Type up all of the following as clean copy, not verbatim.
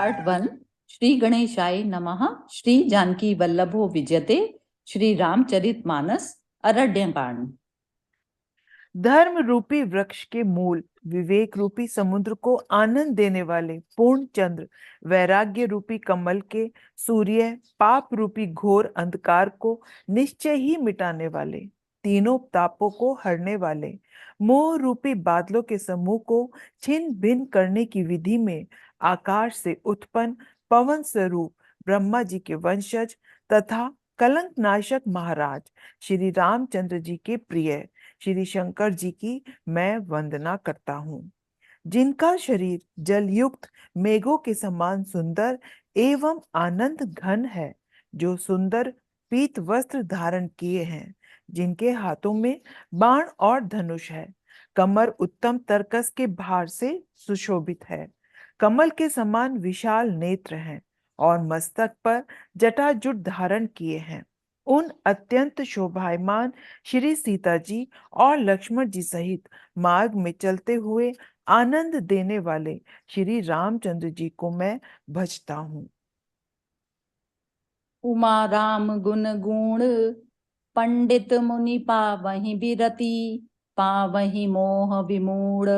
Part 1। Shri गणेशाय नमः। श्री जानकी वल्लभो विजयते। श्री रामचरितमानस अरण्यकांड। धर्म रूपी वृक्ष के मूल, विवेक रूपी समुद्र को आनंद देने वाले पूर्ण चंद्र, वैराग्य रूपी कमल के सूर्य, पाप रूपी घोर अंधकार को निश्चय ही मिटाने वाले, तीनों तापों को हरने वाले, मोह रूपी बादलों के समूह को छिन्न भिन्न करने की विधि में आकाश से उत्पन्न पवन स्वरूप ब्रह्मा जी के वंशज तथा कलंक नाशक महाराज श्री रामचंद्र जी के प्रिय श्री शंकर जी की मैं वंदना करता हूँ, जिनका शरीर जलयुक्त मेघों के समान सुंदर एवं आनंद घन है, जो सुंदर पीत वस्त्र धारण किए हैं, जिनके हाथों में बाण और धनुष है, कमर उत्तम तरकस के भार से सुशोभित है, कमल के समान विशाल नेत्र हैं और मस्तक पर जटाजुट धारण किए हैं। उन अत्यंत शोभायमान श्री सीता जी और लक्ष्मण जी सहित मार्ग में चलते हुए आनंद देने वाले श्री रामचंद्र जी को मैं भजता हूँ। उमा राम गुण गुण पंडित मुनि पावहि बिरति, पावहि मोह विमूढ़,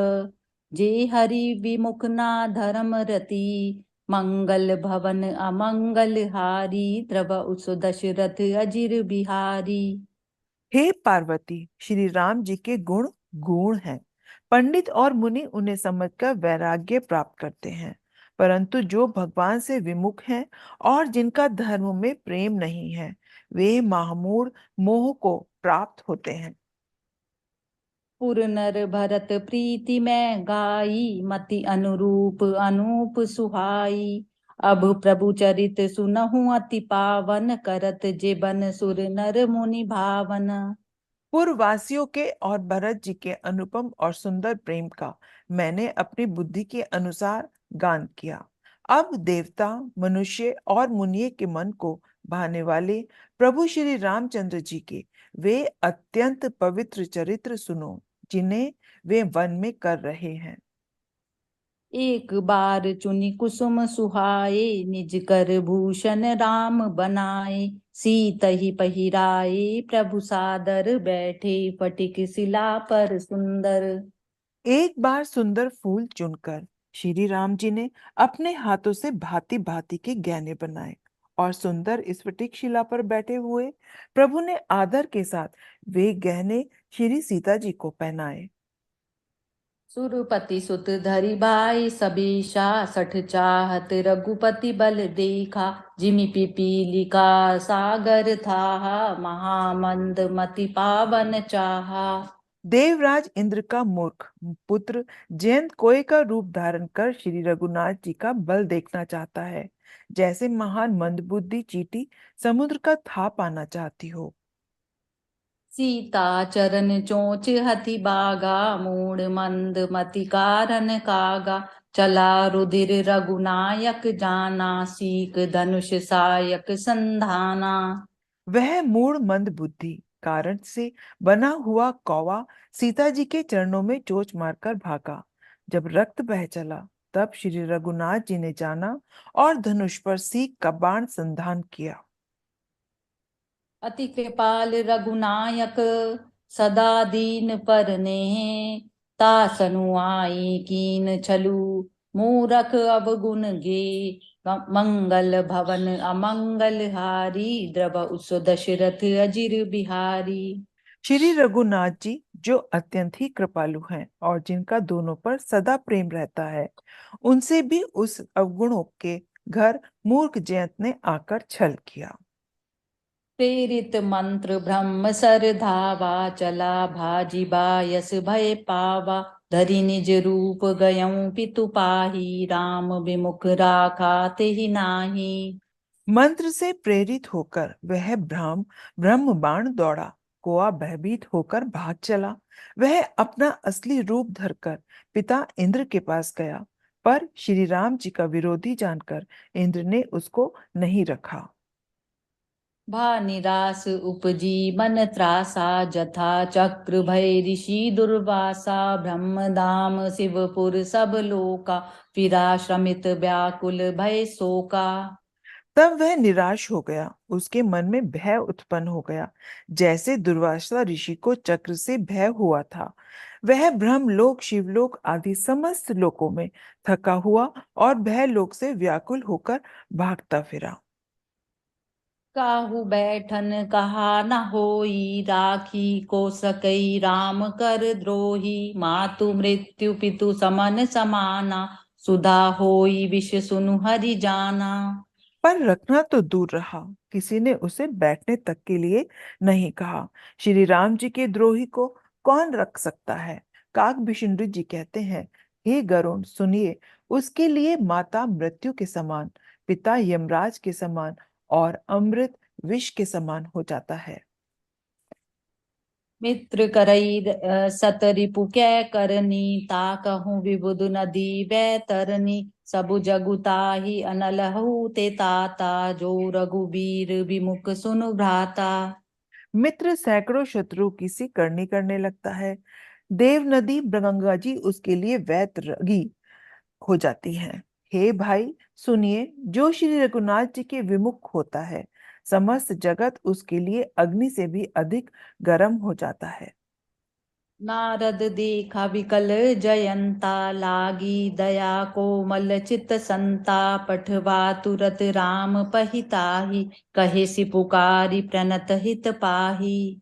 जे हरि विमुख ना धर्म रति, मंगल भवन अमंगल हारी, द्रव उस दशरथ अजिर बिहारी। हे पार्वती, श्री राम जी के गुण गुण हैं। पंडित और मुनि उन्हें समझकर वैराग्य प्राप्त करते हैं, परंतु जो भगवान से विमुख हैं और जिनका धर्म में प्रेम नहीं है, वे महामूढ़ मोह को प्राप्त होते हैं। पुर नर भरत प्रीति में गाई, मति अनुरूप अनूप सुहाई, अब प्रभु चरित सुनहु अति पावन, करत जेबन सुर नर मुनि भावन। पूर्ववासियों के और भरत जी के अनुपम और सुंदर प्रेम का मैंने अपनी बुद्धि के अनुसार गान किया। अब देवता, मनुष्य और मुनिये के मन को भाने वाले प्रभु श्री रामचंद्र जी के वे अत्यंत पवित्र चरित्र सुनो, जिन्हें वे वन में कर रहे हैं। एक बार चुनि कुसुम सुहाए, निज कर भूषण राम बनाए, सीतहि पहिराए प्रभु सादर, बैठे फटिक शिला पर सुंदर। एक बार सुंदर फूल चुनकर श्री राम जी ने अपने हाथों से भांति भांति के गहने बनाए और सुंदर स्फटिक शिला पर बैठे हुए प्रभु ने आदर के साथ वे गहने श्री सीता जी को पहनाए। सुरपति सुत धरि भाई सबीशा, सठ चाहत रघुपति बल देखा, जिमि पिपीलिका सागर था, महामंद मति पावन चाहा। देवराज इंद्र का मूर्ख पुत्र जयंत कोय का रूप धारण कर श्री रघुनाथ जी का बल देखना चाहता है, जैसे महान मंदबुद्धि चींटी समुद्र का था पाना चाहती हो। सीता चरण चोंच हति बागा, मूड मंद मति कारण कागा, चला रुधिर रघुनायक जाना, सीक धनुष सायक संधाना। वह मूढ़ मंद बुद्धि कारण से बना हुआ कौवा सीता जी के चरणों में चोंच मारकर भागा। जब रक्त बह चला, तब श्री रघुनाथ जी ने जाना और धनुष पर सीख का बाण संधान किया। अति कृपाल रघुनायक सदा दीन पर ने, तासनु आई कीन छलु, मूरख अवगुण गे, मंगल भवन अमंगल हारी, द्रव उस दशरथ अजिर बिहारी। श्री रघुनाथ जी जो अत्यंत ही कृपालु हैं और जिनका दोनों पर सदा प्रेम रहता है, उनसे भी उस अवगुणों के घर मूर्ख जयंत ने आकर छल किया। प्रेरित मंत्र ब्रह्म सर धावा, चला भाजी बायस भय पावा, धरि निज रूप गयऊं पितु पाही, राम विमुख राखा तेहि नाही। मंत्र से प्रेरित होकर वह ब्रह्म बाण दौड़ा, कोआ भयभीत होकर भाग चला। वह अपना असली रूप धरकर पिता इंद्र के पास गया, पर श्री राम जी का विरोधी जानकर इंद्र ने उसको नहीं रखा। भा निरास उपजी मन त्रासा, जथा चक्र भय ऋषि दुर्वासा, ब्रह्म धाम शिवपुर सब लोका, फिरा श्रमित व्याकुल भय शोका। तब वह निराश हो गया, उसके मन में भय उत्पन्न हो गया, जैसे दुर्वासा ऋषि को चक्र से भय हुआ था। वह ब्रह्मलोक, शिवलोक आदि समस्त लोकों में थका हुआ और भय लोक से व्याकुल होकर भागता फिरा। काहू बैठन कहा न होई, राखी को सकई राम कर द्रोही, मातु मृत्यु पितु समन समाना, सुधा होई विष सुनु हरि जाना। पर रखना तो दूर रहा, किसी ने उसे बैठने तक के लिए नहीं कहा। श्री राम जी के द्रोही को कौन रख सकता है? काक बिशुंडू जी कहते हैं, हे गरुण सुनिए, उसके लिए माता मृत्यु के समान, पिता यमराज के समान और अमृत विष के समान हो जाता है। मित्र करई सत रिपु कै करनी, ता कहूँ विबुध नदी बैतरनी, सबु जगु ताहि अनलहु ते ताता, जो रघुबीर विमुख सुनु भ्राता। मित्र सैकड़ों शत्रु की सी करनी करने लगता है। देव नदी गंगा जी उसके लिए वैतरगी हो जाती हैं। हे भाई सुनिए, जो श्री रघुनाथ जी के विमुख होता है, समस्त जगत उसके लिए अग्नि से भी अधिक गर्म हो जाता है। नारद देखा विकल जयंता, लागी दया कोमल चित संता, पठवा तुरत राम पहिताही, कहे सि पुकारी प्रणत हित पाही।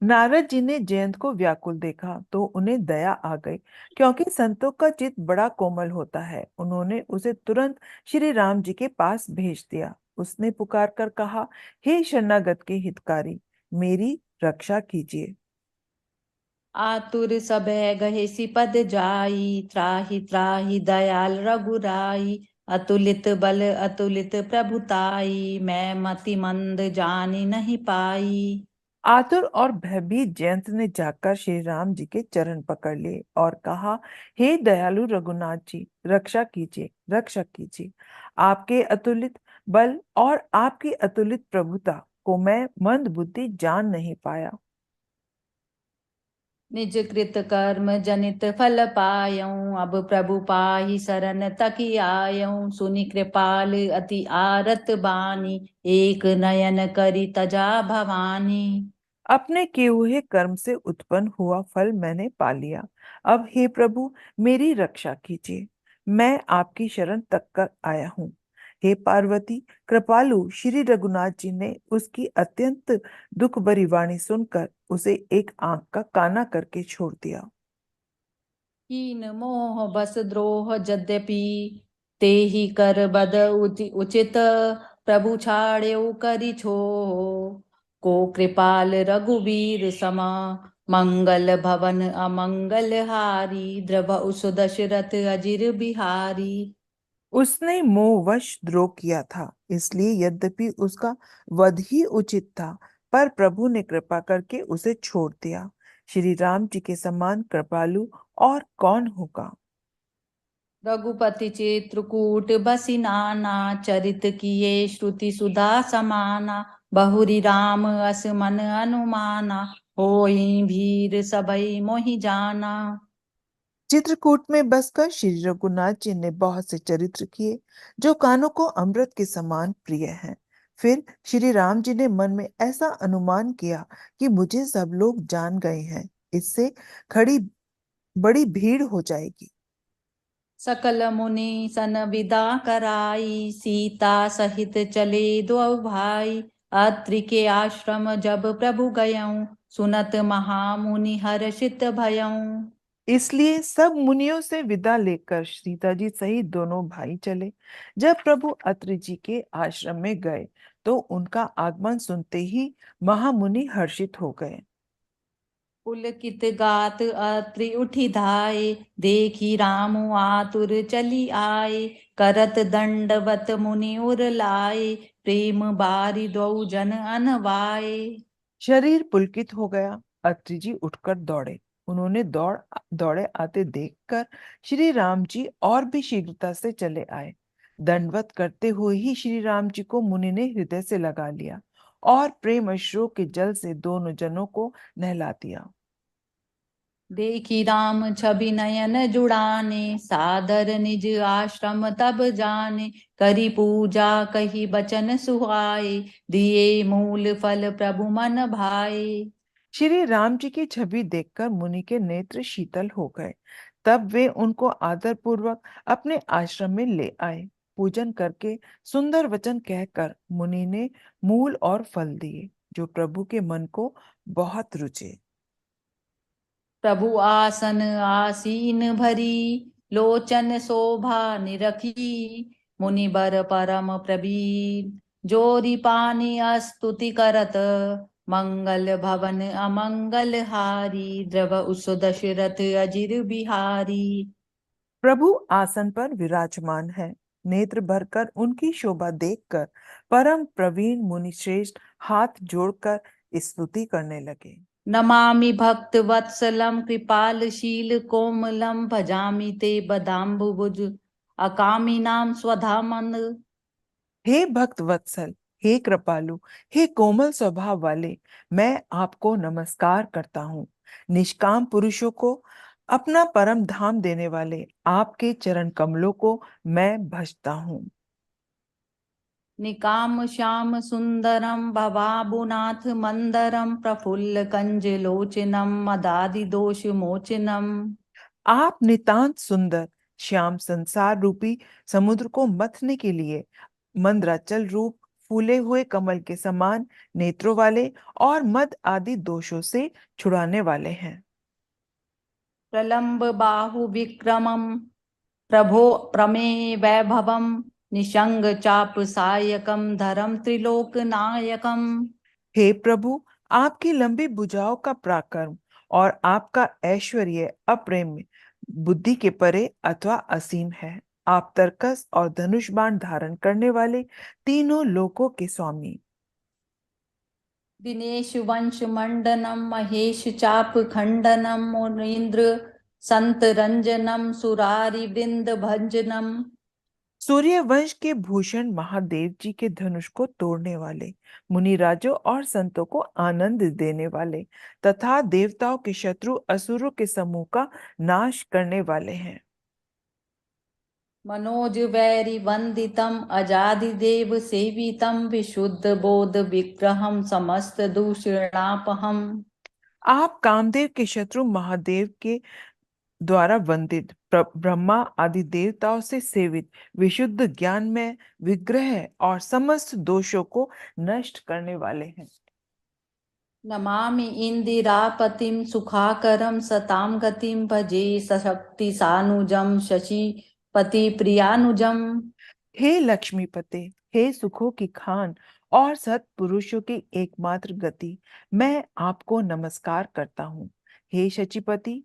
नारद जी ने जयंत को व्याकुल देखा तो उन्हें दया आ गई, क्योंकि संतों का चित्त बड़ा कोमल होता है। उन्होंने उसे तुरंत श्री राम जी के पास भेज दिया। उसने पुकार कर कहा, हे शरणागत के हितकारी, मेरी रक्षा कीजिए। आतुर सभय गहे सि पद जाई, त्राहि त्राहि दयाल रघुराई, अतुलित बल अतुलित प्रभुताई, मैं मति मंद जानी नहीं पाई। आतुर और भयभीत जयंत ने जाकर श्री राम जी के चरण पकड़ लिए और कहा, हे दयालु रघुनाथ जी, रक्षा कीजिए, रक्षा कीजिए। आपके अतुलित बल और आपकी अतुलित प्रभुता को मैं मंद बुद्धि जान नहीं पाया। निज कृत कर्म जनित फल पायऊं, अब प्रभु पाहि शरण तकी आयऊं, सुनि कृपाल अति आरत बानी, एक नयन करि तजा भवानी। अपने किए हुए कर्म से उत्पन्न हुआ फल मैंने पा लिया। अब हे प्रभु, मेरी रक्षा कीजिए, मैं आपकी शरण तक कर आया हूँ। हे पार्वती, कृपालु श्री रघुनाथ जी ने उसकी अत्यंत दुख भरी वाणी सुनकर उसे एक आंख का काना करके छोड़ दिया। कीन मोह बस द्रोह यद्यपि, ते ही कर बद उचित, प्रभु छाड़ेउ करि छो, को कृपाल रघुवीर समा, मंगल भवन अमंगल हारी, द्रव सुदशरथ अजिर बिहारी। उसने मोहवश द्रोह किया था, इसलिए यद्यपि उसका वध ही उचित था, पर प्रभु ने कृपा करके उसे छोड़ दिया। श्री राम जी के समान कृपालु और कौन होगा? रघुपति चित्रकूट बसी नाना, चरित किए श्रुति सुधा समाना, बहुरी राम अस मन अनुमाना, होई भीर सबई मोहि जाना। चित्रकूट में बसकर श्री रघुनाथ जी ने बहुत से चरित्र किए, जो कानों को अमृत के समान प्रिय हैं। फिर श्री राम जी ने मन में ऐसा अनुमान किया कि मुझे सब लोग जान गए हैं, इससे खड़ी बड़ी भीड़ हो जाएगी। सकल मुनि सन विदा कराई, सीता सहित चले दो भाई, अत्रि के आश्रम जब प्रभु गयऊं, सुनत महामुनि हर्षित भयऊं। इसलिए सब मुनियों से विदा लेकर सीता जी सहित दोनों भाई चले। जब प्रभु अत्रि जी के आश्रम में गए तो उनका आगमन सुनते ही महामुनि हर्षित हो गए। पुलकित गात अत्रि उठी धाये, देखी राम आतुर चली आए, करत दंडवत मुनि उर लाए, प्रेम बारी दो जन अनवाए। शरीर पुलकित हो गया। अत्रि जी उठकर दौड़े। उन्होंने दौड़े आते देखकर श्री राम जी और भी शीघ्रता से चले आए। दंडवत करते हुए ही श्री राम जी को मुनि ने हृदय से लगा लिया और प्रेम अश्रु के जल से दोनों जनों को नहला दिया। देखी राम छवि नयन जुड़ाने, सादर निज आश्रम तब जाने, करी पूजा कही बचन सुहाए, दिए मूल फल प्रभु मन भाए। श्री राम जी की छवि देखकर मुनि के नेत्र शीतल हो गए। तब वे उनको आदर पूर्वक अपने आश्रम में ले आए। पूजन करके सुंदर वचन कहकर मुनि ने मूल और फल दिए, जो प्रभु के मन को बहुत रुचे। प्रभु आसन आसीन भरी, लोचन शोभा निरखी, मुनि बर परम प्रवीण, जोरी पानी स्तुति करत, मंगल भवन अमंगल हारी, द्रव उस दशरथ अजिर बिहारी। प्रभु आसन पर विराजमान है। नेत्र भरकर उनकी शोभा देखकर परम प्रवीण मुनि श्रेष्ठ हाथ जोड़कर स्तुति करने लगे। नमामि भक्त वत्सलम कृपालशील कोमलम, भजामि ते बदाम्बुज अकामी नाम स्वधामन। हे भक्त वत्सल, हे कृपालु, हे कोमल स्वभाव वाले, मैं आपको नमस्कार करता हूँ। निष्काम पुरुषों को अपना परम धाम देने वाले आपके चरण कमलों को मैं भजता हूँ। निकाम श्याम सुंदरम भवाबुनाथ मंदरम, प्रफुल्ल कंज लोचनम मदादि दोष मोचनम। आप नितांत सुंदर श्याम संसार रूपी समुद्र को मथने के लिए मंद्राचल रूप फूले हुए कमल के समान नेत्रों वाले और मद आदि दोषों से छुड़ाने वाले हैं। प्रलंब बाहु विक्रमम, प्रभो प्रमे वैभवम, निशंग चाप सायकम धरम त्रिलोक नायकम। हे प्रभु, आपकी लंबी भुजाओं का पराक्रम और आपका ऐश्वर्य अप्रेम्य, बुद्धि के परे अथवा असीम है। आप तरकस और धनुष बाण धारण करने वाले तीनों लोकों के स्वामी। दिनेश वंश मंडनम, महेश चाप खंडनम, मुनीन्द्र संत रंजनम, सुरारि वृंद भंजनम। सूर्य वंश के भूषण महादेव जी के धनुष को तोड़ने वाले, मुनिराजों और संतों को आनंद देने वाले तथा देवताओं के शत्रु असुरों के समूह का नाश करने वाले हैं। मनोज वैरि वंदितम, अजादि देव सेवितम, विशुद्ध बोध विग्रहम, समस्त दूषणापहम। आप कामदेव के शत्रु महादेव के द्वारा वंदित, ब्रह्मा आदि देवताओं से सेवित, विशुद्ध ज्ञान में विग्रह और समस्त दोषों को नष्ट करने वाले हैं। नमामि इंदिरापतिम सुखाकरम, सताम गतिम भजे सशक्ति सानुजम, शशिपति प्रियानुजम। हे लक्ष्मीपते, हे सुखों की खान और सत्पुरुषों की एकमात्र गति, मैं आपको नमस्कार करता हूँ। हे शचीपति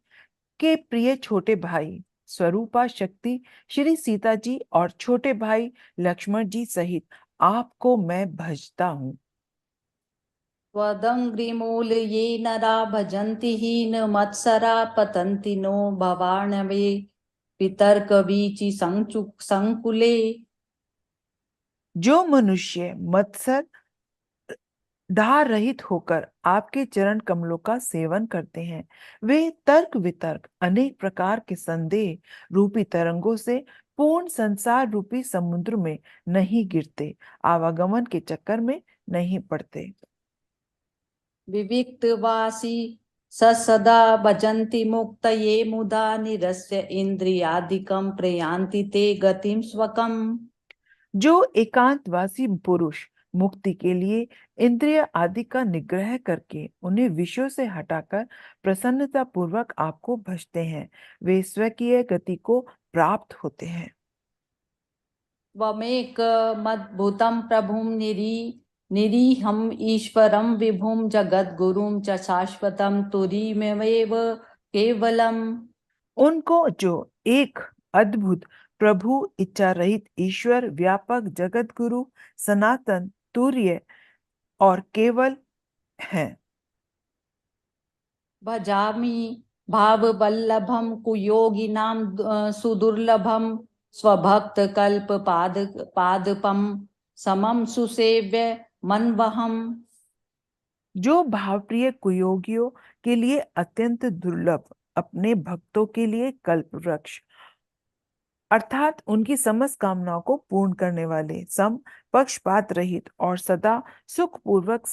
के प्रिय छोटे भाई स्वरूपा शक्ति श्री सीता जी और छोटे भाई लक्ष्मण जी सहित आपको मैं भजता हूँ। त्वदङ्घ्रिमूल ये नरा भजन्ति हीन मत्सरा, पतन्ति नो भवार्णवे वितर्कवीचि संकुले। जो मनुष्य मत्सर धार रहित होकर आपके चरण कमलों का सेवन करते हैं, वे तर्क वितर्क अनेक प्रकार के संदेह रूपी तरंगों से पूर्ण संसार रूपी समुद्र में नहीं गिरते, आवागमन के चक्कर में नहीं पड़ते। विविक्तवासी सदा भजन्ति मुक्तये, मुदा निरस्य इन्द्रियादिकं प्रयान्ति ते गतिं स्वकम्। जो एकांतवासी पुरुष मुक्ति के लिए इंद्रिय आदि का निग्रह करके उन्हें विषयों से हटाकर प्रसन्नता पूर्वक आपको भजते हैं, वे स्वकीय गति को प्राप्त होते हैं। त्वमेकमद्भुतं प्रभुं निरीहं ईश्वरं विभुं, जगद्गुरुं च शाश्वतं तुरीयमेव केवलम्। उनको जो एक अद्भुत प्रभु, इच्छा रहित ईश्वर, व्यापक जगत गुरु, सनातन, तुर्य और केवल हैं। भजामि भाववल्लभं कुयोगिनां सुदुर्लभं, स्वभक्तकल्पपादपं समं सुसेव्य मनवहम्। जो भावप्रिय कुयोगियों के लिए अत्यंत दुर्लभ, अपने भक्तों के लिए कल्प वृक्ष, अर्थात उनकी समस्त कामनाओं को पूर्ण करने वाले, सम, पक्षपात रहित और सदा सुखपूर्वक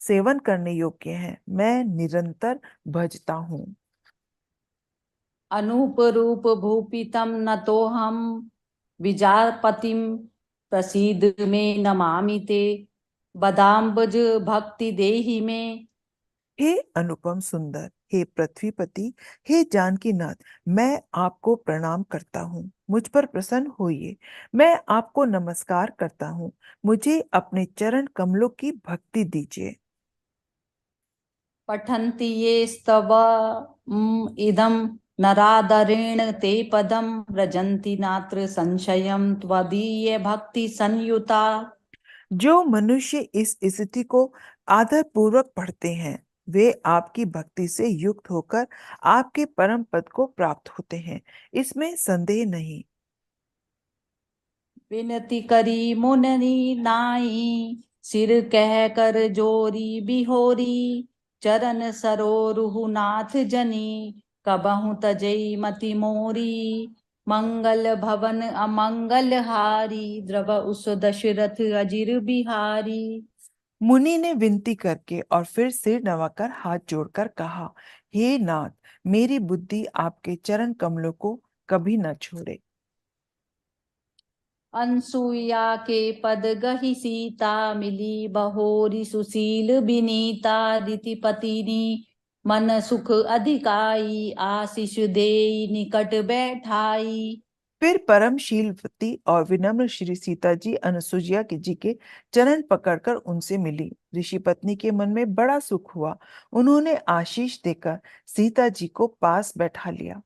सेवन करने योग्य हैं, मैं निरंतर भजता हूँ। अनूप रूप भूपितम नतोहम विजापतिम प्रसीद में नमामि ते बदाम्बज भक्ति देहि में। हे अनुपम सुंदर, हे पृथ्वीपति, हे जानकीनाथ, मैं आपको प्रणाम करता हूँ, मुझ पर प्रसन्न होइए। मैं आपको नमस्कार करता हूँ, मुझे अपने चरण कमलों की भक्ति दीजिए। पठन्ति ये स्तव इदं नरादरेण ते पदं व्रजन्ति नात्र संशयं त्वदीय भक्ति संयुता। जो मनुष्य इस स्थिति को आदर पूर्वक पढ़ते हैं, वे आपकी भक्ति से युक्त होकर आपके परम पद को प्राप्त होते हैं, इसमें संदेह नहीं। विनती करी मुनरी नाई सिर कह कर जोरी बिहोरी चरण सरोरुहु नाथ जनी कबहु तजई मति मोरी मंगल भवन अमंगल हारी द्रव उस दशरथ अजिर बिहारी। मुनि ने विनती करके और फिर सिर नवाकर हाथ जोड़कर कहा, हे नाथ, मेरी बुद्धि आपके चरण कमलों को कभी न छोड़े। अनसुईया के पद गहि सीता मिली बहोरी सुशील बिनीता रीति पतिनी मन सुख अधिकाई आशीष देई निकट बैठाई। फिर परमशीलवती और विनम्र श्री सीता जी अनुसुईया जी के चरण पकड़कर उनसे मिली। ऋषि पत्नी के मन में बड़ा सुख हुआ। उन्होंने आशीष देकर सीता जी को पास बैठा लिया।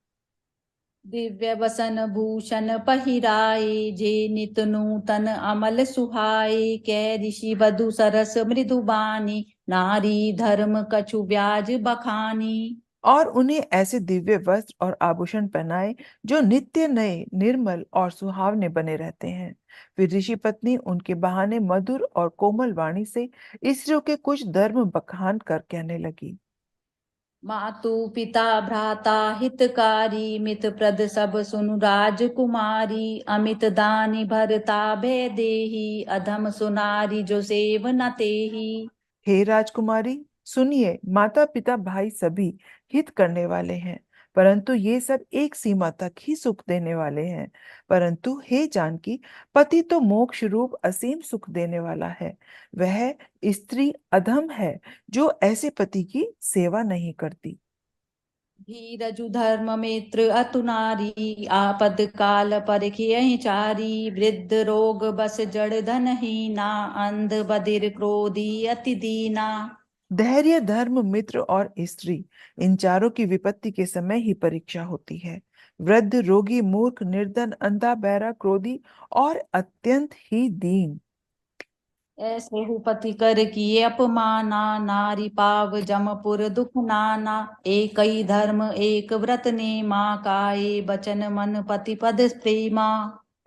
दिव्य वसन भूषण पहिराए जे नित नूतन अमल सुहाए कै ऋषि वधु सरस मृदु बानी नारी धर्म कछु ब्याज बखानी। और उन्हें ऐसे दिव्य वस्त्र और आभूषण पहनाए जो नित्य नए, निर्मल और सुहावने बने रहते हैं। फिर ऋषि पत्नी उनके बहाने मधुर और कोमल वाणी से स्त्रियों के कुछ धर्म बखान कर कहने लगी। मातु पिता भ्राता हितकारी मित प्रद सब सुनु राजकुमारी अमित दानी भरता भय देही अधम सुनारी जो सेव न तेही। हे राजकुमारी, सुनिए, माता पिता भाई सभी हित करने वाले हैं, परंतु ये सब एक सीमा तक ही सुख देने वाले हैं। परंतु हे जानकी, पति तो मोक्ष रूप असीम सुख देने वाला है। वह स्त्री अधम है जो ऐसे पति की सेवा नहीं करती। धीरजु धर्म मित्र अतु नारी आपद काल परखियहि चारी वृद्ध रोग बस जड़ धन हीना अंध बधिर क्रोधी अति दीना। धैर्य, धर्म, मित्र और स्त्री, इन चारों की विपत्ति के समय ही परीक्षा होती है। वृद्ध, रोगी, मूर्ख, निर्धन, अंधा, बहरा, क्रोधी और अत्यंत ही दीन, ऐसे हु पति कर किए अपमाना नारी पाव जमपुर दुख नाना एक ही धर्म एक व्रत नेमा काये बचन मन पति पद प्रेमा।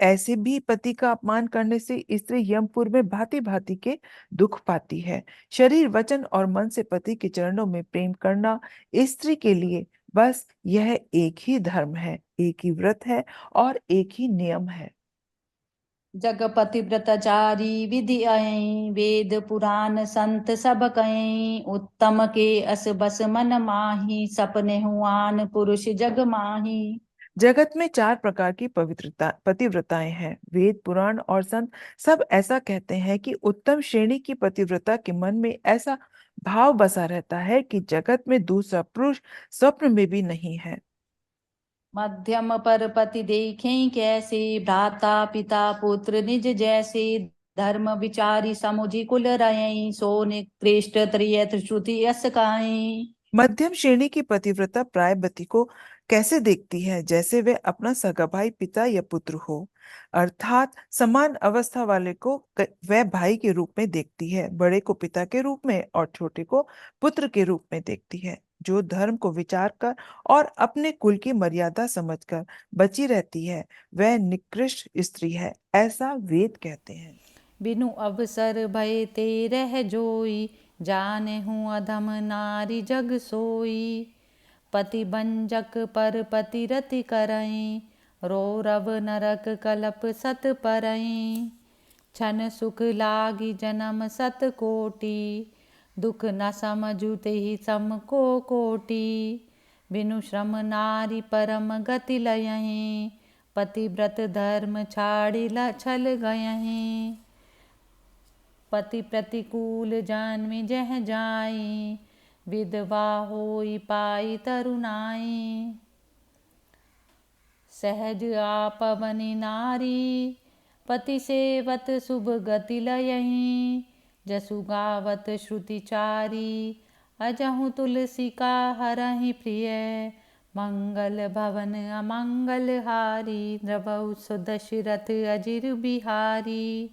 ऐसे भी पति का अपमान करने से स्त्री यमपुर में भांति भांति के दुख पाती है। शरीर, वचन और मन से पति के चरणों में प्रेम करना स्त्री के लिए बस यह एक ही धर्म है, एक ही व्रत है और एक ही नियम है। जगपति व्रतचारी विधि अयं वेद पुराण संत सब कयं उत्तम के अस बस मन माही सपने हुआन पुरुष जग माही। जगत में चार प्रकार की पतिव्रताएं हैं। वेद, पुराण और संत सब ऐसा कहते हैं कि उत्तम श्रेणी की पतिव्रता के मन में ऐसा भाव बसा रहता है कि जगत में दूसरा पुरुष स्वप्न में भी नहीं है। मध्यम पर पति देखें कैसे भ्राता पिता पुत्र निज जैसे धर्म विचारी समुझि कुल रयं सो निकृष्ट त्रियथ श्रुति यस कायं। मध्यम श्रेणी की पतिव्रता प्रायवती को कैसे देखती है? जैसे वे अपना सगा भाई, पिता या पुत्र हो, अर्थात समान अवस्था वाले को वह भाई के रूप में देखती है, बड़े को पिता के रूप में और छोटे को पुत्र के रूप में देखती है। जो धर्म को विचार कर और अपने कुल की मर्यादा समझकर बची रहती है, वह निकृष्ट स्त्री है, ऐसा वेद कहते हैं। बिनु अवसर भय ते रह जोई जाने हूँ अधम नारी जग सोई, पति बंजक पर पति रति करई, रो रव नरक कलप सत परई। छन सुख लागी जन्म सत कोटि, दुख न समझु तेहि सम को कोटि। बिनु श्रम नारी परम गति लयहि, पतिव्रत धर्म छाड़ि छल गयहि। पति प्रतिकूल जन्मि जह जाई, विधवा होई पाई तरुणाई। सहज आपवनी नारी, पति सेवत शुभ गति लयहि। जसु गावत श्रुति चारी, अजहु तुलसी का हरहि प्रिय। मंगल भवन अमंगल हारी, द्रवहु सुदशरथ अजिर बिहारी।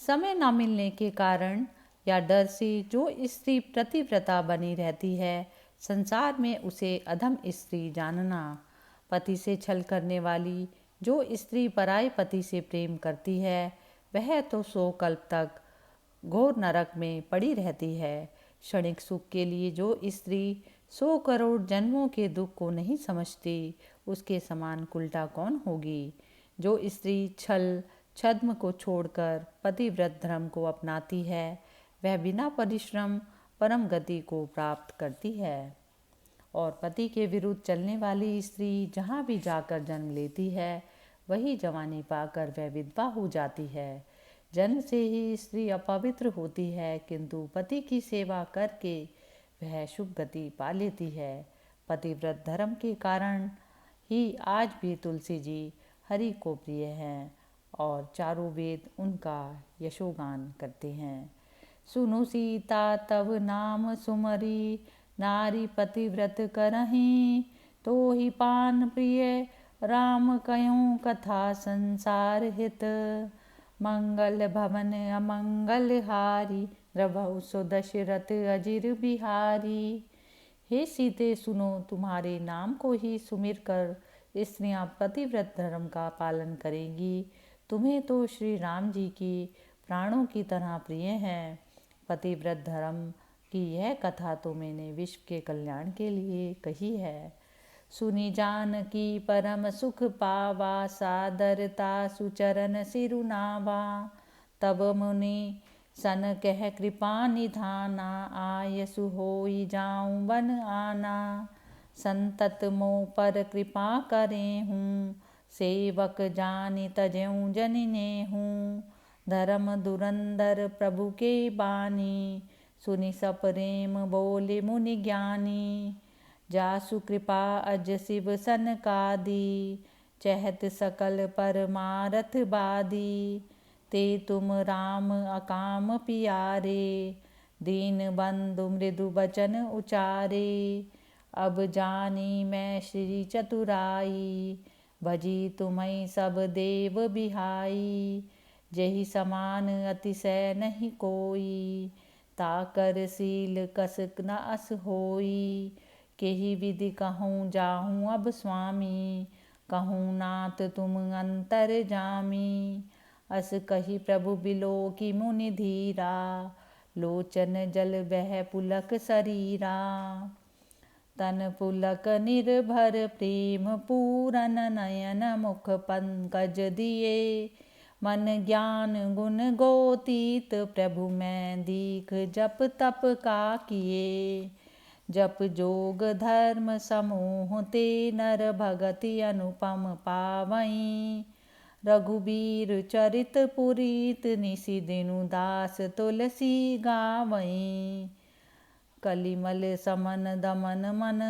समय न मिलने के कारण या डर से जो स्त्री प्रतिव्रता बनी रहती है, संसार में उसे अधम स्त्री जानना। पति से छल करने वाली जो स्त्री पराये पति से प्रेम करती है, वह तो 100 कल्प तक घोर नरक में पड़ी रहती है। क्षणिक सुख के लिए जो स्त्री 100 करोड़ जन्मों के दुख को नहीं समझती, उसके समान कुलटा कौन होगी। जो स्त्री छल छद्म को छोड़कर पतिव्रत धर्म को अपनाती है, वह बिना परिश्रम परम गति को प्राप्त करती है। और पति के विरुद्ध चलने वाली स्त्री जहाँ भी जाकर जन्म लेती है, वही जवानी पाकर वह विधवा हो जाती है। जन्म से ही स्त्री अपवित्र होती है, किंतु पति की सेवा करके वह शुभ गति पा लेती है। पतिव्रत धर्म के कारण ही आज भी तुलसी जी हरि को प्रिय हैं और चारों वेद उनका यशोगान करते हैं। सुनु सीता तव नाम सुमरी, नारी पतिव्रत करहीं। तो ही पान प्रिय राम कयों कथा संसार हित। मंगल भवन अमंगल हारी, द्रवहु सुदशरथ अजिर बिहारी। हे सीते, सुनो, तुम्हारे नाम को ही सुमिर कर स्त्रियां पतिव्रत धर्म का पालन करेंगी। तुम्हें तो श्री राम जी की प्राणों की तरह प्रिय हैं। पतिव्रत धर्म की यह कथा तो मैंने विश्व के कल्याण के लिए कही है। सुनी जानकी परम सुख पावा, सादरता सुचरण सिरुनावा। तब मुनि सन कह कृपा निधाना, आयसु होई जाऊं बन आना। संतत मोह पर कृपा करें हूँ, सेवक जानि तजेऊं जनिने हूँ। धर्म धुरंधर प्रभु के बानी, सुनि सप्रेम बोले मुनि ज्ञानी। जासु कृपा अज शिव सनकादि, चहत सकल परमारथ बादी। ते तुम राम अकाम पियारे, दीन बंधु मृदु बचन उचारे। अब जानी मैं श्री चतुराई, भजी तुम्हें सब देव बिहाई। जहि समान अतिशय नहीं कोई, ताकर सील कसक न अस होई। केहि विधि कहूँ जाहूँ अब स्वामी, कहूँ नाथ तुम अंतर जामी। अस कही प्रभु बिलो की मुनि धीरा, लोचन जल बह पुलक शरीरा। तन पुलक निर्भर प्रेम पूरन, नयन मुख पंकज दिए। मन ज्ञान गुण गोतीत प्रभु मैं दीख, जप तप का किए। जप जोग धर्म समूह ते, नर भगति अनुपम पावई। रघुबीर चरित पुरीत, निसि दिनु दास तुलसी गावई। कलिमल समन दमन मन,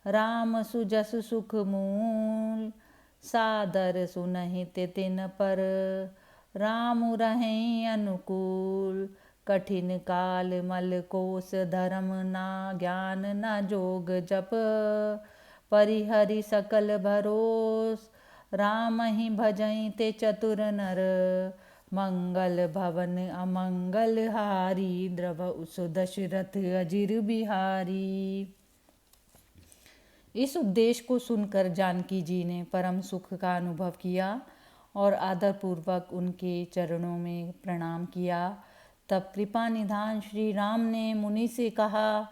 राम सुजस सुख मूल। सादर सुनहित तिन पर, राम रहें अनुकूल। कठिन काल मल कोस धर्म ना, ज्ञान न जोग जप। परिहरि सकल भरोस, राम ही भजई ते चतुर नर। मंगल भवन अमंगल हारी, द्रवहु सुदशरथ अजिर बिहारी। इस उपदेश को सुनकर जानकी जी ने परम सुख का अनुभव किया और आदरपूर्वक उनके चरणों में प्रणाम किया। तब कृपा निधान श्री राम ने मुनि से कहा,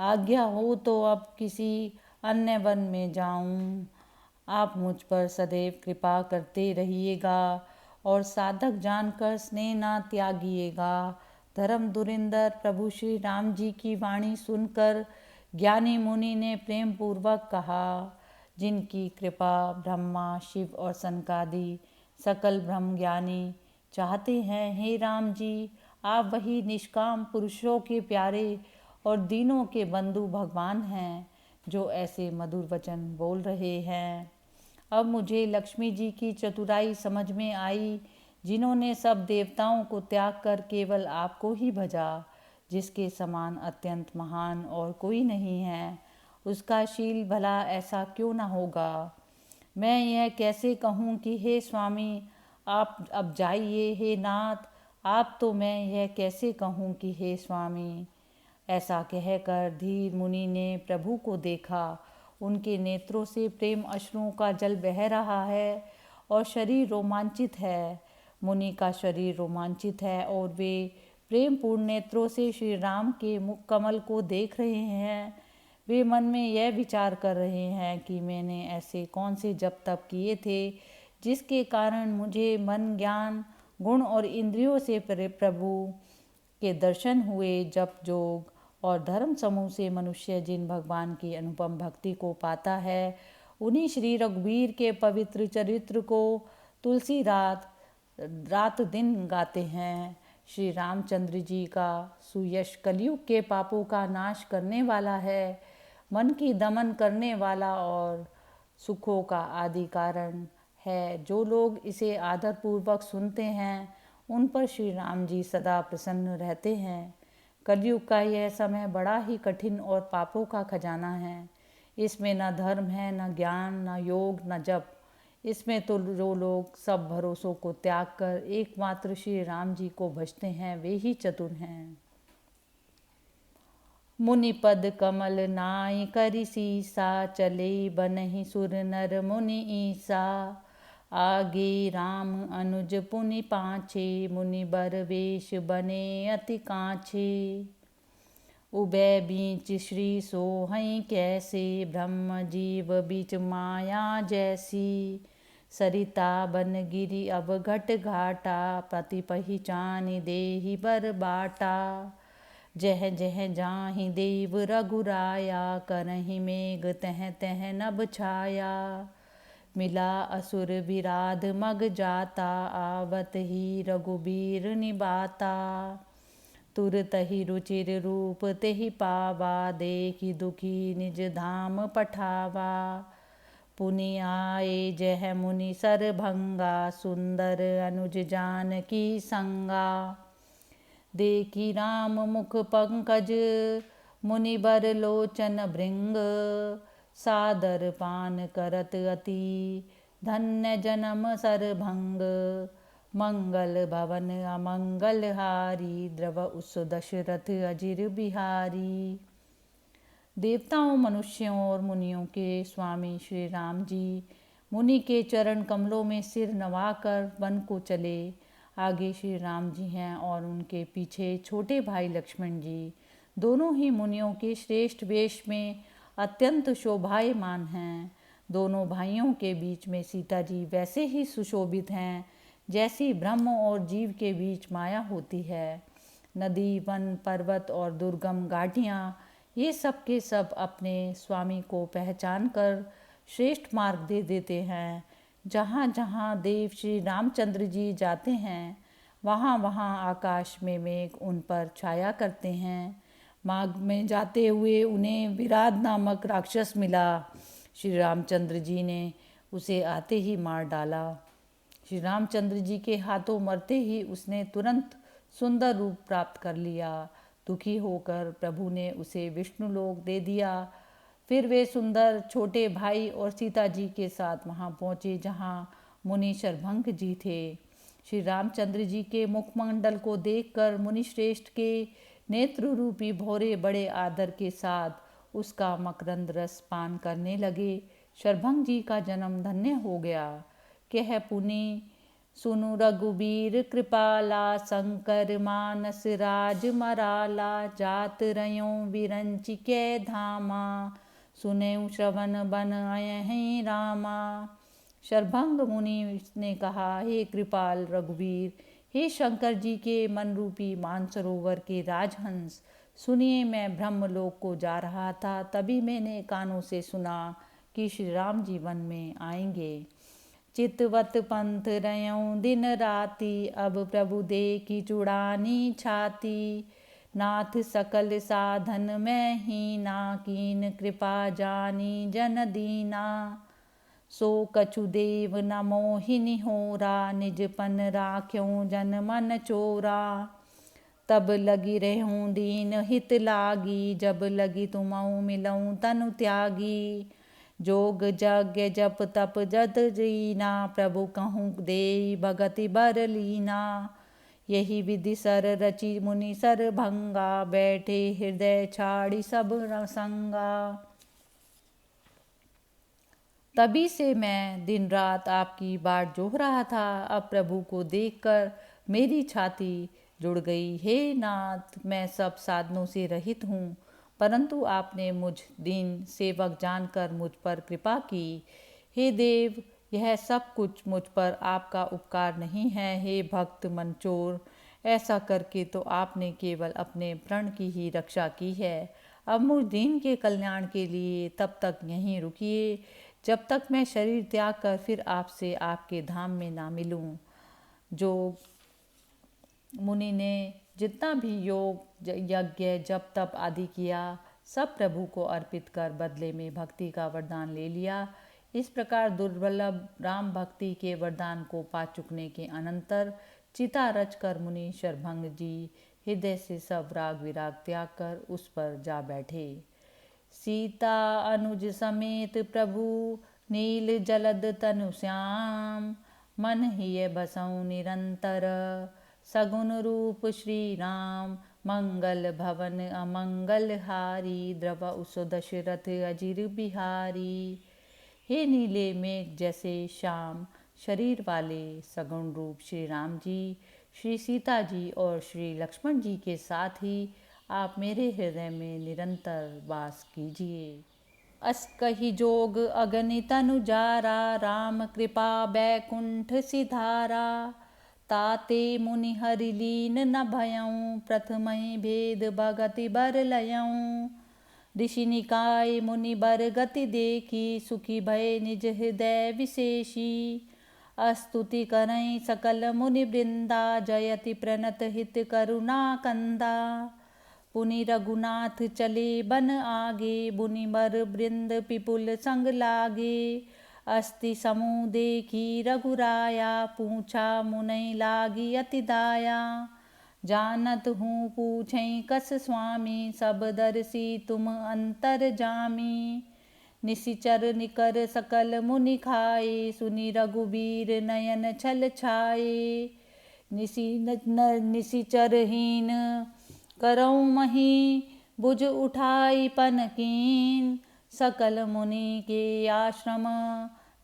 आज्ञा हो तो अब किसी अन्य वन में जाऊं। आप मुझ पर सदैव कृपा करते रहिएगा और साधक जानकर स्नेह ना त्यागिएगा। धर्म धुरंधर प्रभु श्री राम जी की वाणी सुनकर ज्ञानी मुनि ने प्रेम पूर्वक कहा, जिनकी कृपा ब्रह्मा शिव और सनकादि सकल ब्रह्म ज्ञानी चाहते हैं, हे राम जी आप वही निष्काम पुरुषों के प्यारे और दीनों के बंधु भगवान हैं जो ऐसे मधुर वचन बोल रहे हैं। अब मुझे लक्ष्मी जी की चतुराई समझ में आई, जिन्होंने सब देवताओं को त्याग कर केवल आपको ही भजा। जिसके समान अत्यंत महान और कोई नहीं है, उसका शील भला ऐसा क्यों न होगा। मैं यह कैसे कहूँ कि हे स्वामी आप अब जाइए, हे नाथ आप तो मैं यह कैसे कहूँ कि हे स्वामी। ऐसा कहकर धीर मुनि ने प्रभु को देखा। उनके नेत्रों से प्रेम अश्रुओं का जल बह रहा है और शरीर रोमांचित है। मुनि का शरीर रोमांचित है और वे प्रेम पूर्ण नेत्रों से श्री राम के मुख कमल को देख रहे हैं। वे मन में यह विचार कर रहे हैं कि मैंने ऐसे कौन से जप तप किए थे जिसके कारण मुझे मन ज्ञान गुण और इंद्रियों से प्रभु के दर्शन हुए। जप जोग और धर्म समूह से मनुष्य जिन भगवान की अनुपम भक्ति को पाता है, उन्हीं श्री रघुवीर के पवित्र चरित्र को तुलसी रात रात दिन गाते हैं। श्री रामचंद्र जी का सुयश कलयुग के पापों का नाश करने वाला है, मन की दमन करने वाला और सुखों का आदि कारण है। जो लोग इसे आदरपूर्वक सुनते हैं, उन पर श्री राम जी सदा प्रसन्न रहते हैं। कलयुग का यह समय बड़ा ही कठिन और पापों का खजाना है। इसमें न धर्म है, न ज्ञान, न योग, न जप। इसमें तो जो लोग सब भरोसों को त्याग कर एकमात्र श्री राम जी को भजते हैं, वे ही चतुर हैं। मुनिपद कमल नाई करि सीसा, चले बनहि सुर नर मुनि ईसा। आगे राम अनुज पुनि पाछे, मुनि बर वेश बने अति काछे। उभय बीच श्री सोहई कैसे, ब्रह्म जीव बीच माया जैसी। सरिता बन गिरी अब घट घाटा, पति पहिचानि देहि बर बाटा। जह जह जाहि देव रघुराया, करहि मेघ तह तह नभ छाया। मिला असुर विराध मग जाता, आवत ही रघुबीर निबाता। तुरत ही रुचिर रूप तेहि पावा, देखि दुखी निज धाम पठावा। पुनि आए जह मुनि सरभंगा, सुंदर अनुज जानकी संगा। देखी राम मुख पंकज, मुनि बर लोचन भृंग। सादर पान करत अति, धन्य जन्म सरभंग। मंगल भवन अमंगल हारी, द्रव उस दशरथ अजिर बिहारी। देवताओं, मनुष्यों और मुनियों के स्वामी श्री राम जी मुनि के चरण कमलों में सिर नवाकर वन को चले। आगे श्री राम जी हैं और उनके पीछे छोटे भाई लक्ष्मण जी। दोनों ही मुनियों के श्रेष्ठ वेश में अत्यंत शोभायमान हैं। दोनों भाइयों के बीच में सीता जी वैसे ही सुशोभित हैं जैसी ब्रह्म और जीव के बीच माया होती है। नदी, वन, पर्वत और दुर्गम घाटियाँ, ये सब के सब अपने स्वामी को पहचान कर श्रेष्ठ मार्ग दे देते हैं। जहाँ जहाँ देव श्री रामचंद्र जी जाते हैं, वहाँ वहाँ आकाश में मेघ उन पर छाया करते हैं। मार्ग में जाते हुए उन्हें विराध नामक राक्षस मिला। श्री रामचंद्र जी ने उसे आते ही मार डाला। श्री रामचंद्र जी के हाथों मरते ही उसने तुरंत सुंदर रूप प्राप्त कर लिया। दुखी होकर प्रभु ने उसे विष्णुलोक दे दिया। फिर वे सुंदर छोटे भाई और सीता जी के साथ वहाँ पहुँचे जहाँ मुनि शरभंग जी थे। श्री रामचंद्र जी के मुखमंडल को देखकर मुनि श्रेष्ठ के नेत्र रूपी भौरे बड़े आदर के साथ उसका मकरंद रस पान करने लगे। शरभंग जी का जन्म धन्य हो गया। कह पुनि सुनु रघुबीर कृपाला, शंकर मानस राज मराला। जात रयों बिरंच के धामा, सुनेऊ श्रवण बन अयहि रामा। शरभंग मुनि ने कहा, हे कृपाल रघुवीर, हे शंकर जी के मन रूपी मानसरोवर के राजहंस, सुनिए, मैं ब्रह्मलोक को जा रहा था, तभी मैंने कानों से सुना कि श्री राम जी वन में आएंगे। चितवत पंथ रयों दिन राति, अब प्रभु देखी चुड़ानी छाती। नाथ सकल साधन में हीना, कीन कृपा जानी जन दीना। सो कछु देव न मोहिनी होरा, निजपन राख्यों जन मन चोरा। तब लगी रहूं दीन हित लागी, जब लगी तुमऊ मिलऊं तनु त्यागी। जोग यज्ञ जप तप जद जीना, प्रभु कहूँ देई भगति बर लीना। यही विधि सर रचि मुनि सर भंगा, बैठे हृदय छाड़ी सब संगा। तभी से मैं दिन रात आपकी बाट जोह रहा था। अब प्रभु को देखकर मेरी छाती जुड़ गई। हे नाथ, मैं सब साधनों से रहित हूँ, परंतु आपने मुझ दीन सेवक जानकर मुझ पर कृपा की। हे देव, यह सब कुछ मुझ पर आपका उपकार नहीं है। हे भक्त मनचोर, ऐसा करके तो आपने केवल अपने प्रण की ही रक्षा की है। अब मुझ दीन के कल्याण के लिए तब तक यहीं रुकिए, जब तक मैं शरीर त्याग कर फिर आपसे आपके धाम में ना मिलूं। जो मुनि ने जितना भी योग यज्ञ जप तप आदि किया, सब प्रभु को अर्पित कर बदले में भक्ति का वरदान ले लिया। इस प्रकार दुर्लभ राम भक्ति के वरदान को पा चुकने के अनंतर चिता रच कर मुनि शरभंग जी हृदय से सब राग विराग त्याग कर उस पर जा बैठे। सीता अनुज समेत प्रभु, नील जलद तनु श्याम। मन हिय बसऊं निरंतर, सगुन रूप श्री राम। मंगल भवन अमंगल हारी, द्रव उस दशरथ अजिर बिहारी। हे नीले मेघ जैसे श्याम शरीर वाले सगुण रूप श्री राम जी, श्री सीता जी और श्री लक्ष्मण जी के साथ ही आप मेरे हृदय में निरंतर वास कीजिए। अस कही जोग अगणित अनुजारा, राम कृपा बैकुंठ सिधारा। ताते मुनि हरि लीन न भयऊं, प्रथमहि भेद भगति बर लयऊं। ऋषि निकाय मुनि बर गति देखी, सुखी भय निज हृदय विशेषी। अस्तुति करई सकल मुनि वृंदा, जयति प्रणत हित करुणा कंदा। पुनि रघुनाथ चले बन आगे, बुनि बर वृंद पिपुल संग लागे। अस्ति समूह देखी रघुराया, पूछा मुनै लागी अति दाया। जानत हूँ पूछई कस स्वामी, सब दर्शी तुम अंतर जामी। निशिचर निकर सकल मुनि खाए, सुनि रघुबीर नयन छल छाए। निशिचरहीन करऊं मही, भुज उठाई पन कीन। सकल मुनि के आश्रम,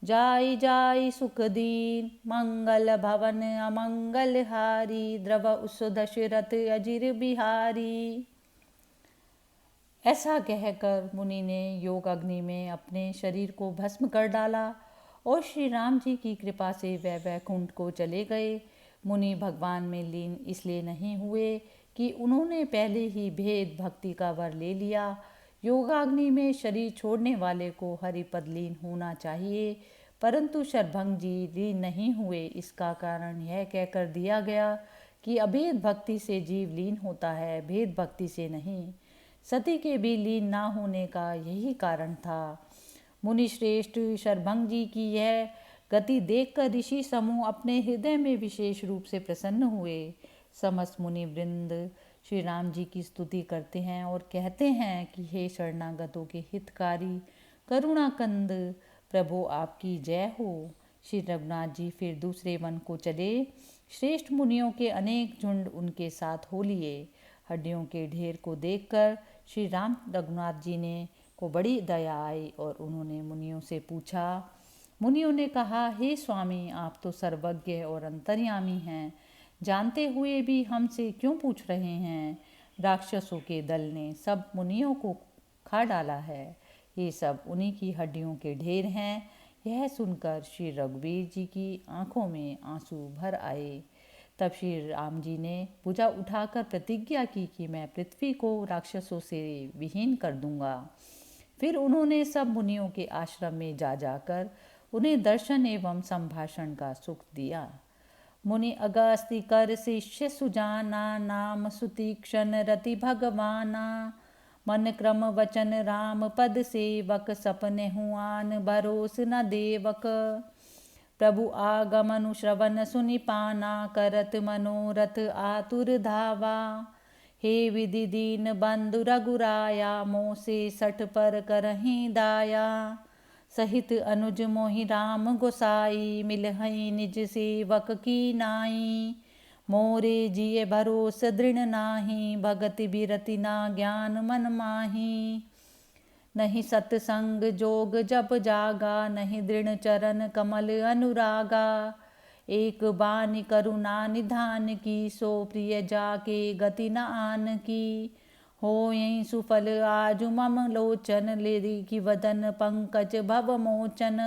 जाई जाई सुख दीन। मंगल भवन अमंगल हारी, द्रव उस दशरथ अजिर बिहारी। ऐसा कहकर मुनि ने योग अग्नि में अपने शरीर को भस्म कर डाला और श्री राम जी की कृपा से वह वैकुंठ को चले गए। मुनि भगवान में लीन इसलिए नहीं हुए कि उन्होंने पहले ही भेद भक्ति का वर ले लिया। योगाग्नि में शरीर छोड़ने वाले को हरिपद लीन होना चाहिए, परंतु शरभंग जी लीन नहीं हुए। इसका कारण यह कहकर दिया गया कि अभेद भक्ति से जीव लीन होता है, भेद भक्ति से नहीं। सती के भी लीन ना होने का यही कारण था। मुनि श्रेष्ठ शरभंग जी की यह गति देखकर ऋषि समूह अपने हृदय में विशेष रूप से प्रसन्न हुए। समस्त मुनि वृंद श्री राम जी की स्तुति करते हैं और कहते हैं कि हे शरणागतों के हितकारी करुणाकंद प्रभु, आपकी जय हो। श्री रघुनाथ जी फिर दूसरे वन को चले। श्रेष्ठ मुनियों के अनेक झुंड उनके साथ हो लिए। हड्डियों के ढेर को देखकर श्री राम रघुनाथ जी ने को बड़ी दया आई और उन्होंने मुनियों से पूछा, मुनियों ने कहा, हे स्वामी, आप तो सर्वज्ञ और अंतर्यामी हैं, जानते हुए भी हमसे क्यों पूछ रहे हैं? राक्षसों के दल ने सब मुनियों को खा डाला है, ये सब उन्हीं की हड्डियों के ढेर हैं। यह सुनकर श्री रघुवीर जी की आंखों में आंसू भर आए। तब श्री राम जी ने भुजा उठाकर प्रतिज्ञा की कि मैं पृथ्वी को राक्षसों से विहीन कर दूंगा। फिर उन्होंने सब मुनियों के आश्रम में जा जाकर उन्हें दर्शन एवं संभाषण का सुख दिया। मुनि अगस्त्य कर शिष्य सुजाना, नाम सुतीक्षण रति भगवाना। मन क्रम वचन राम पद सेवक, सपने हुआन भरोस न देवक। प्रभु आगमनु श्रवण सुनि पाना, करत मनोरथ आतुर धावा। हे विधि दीन बंधु रघुराया, मोह से सठ पर करहीं दाया। सहित अनुज मोहि राम गोसाई, मिलहि निज सेवक की नाई। मोरे जिय भरोस दृढ़ नाही, भगति बिरति ना ज्ञान मन माही। नहीं सत्संग जोग जप जागा, नहीं दृढ़ चरण कमल अनुरागा। एक बानी करुणा निधान की, सो प्रिय जाके गति न आन की। हो यही सुफल आज मम लोचन, लिखि वदन पंकज भव मोचन।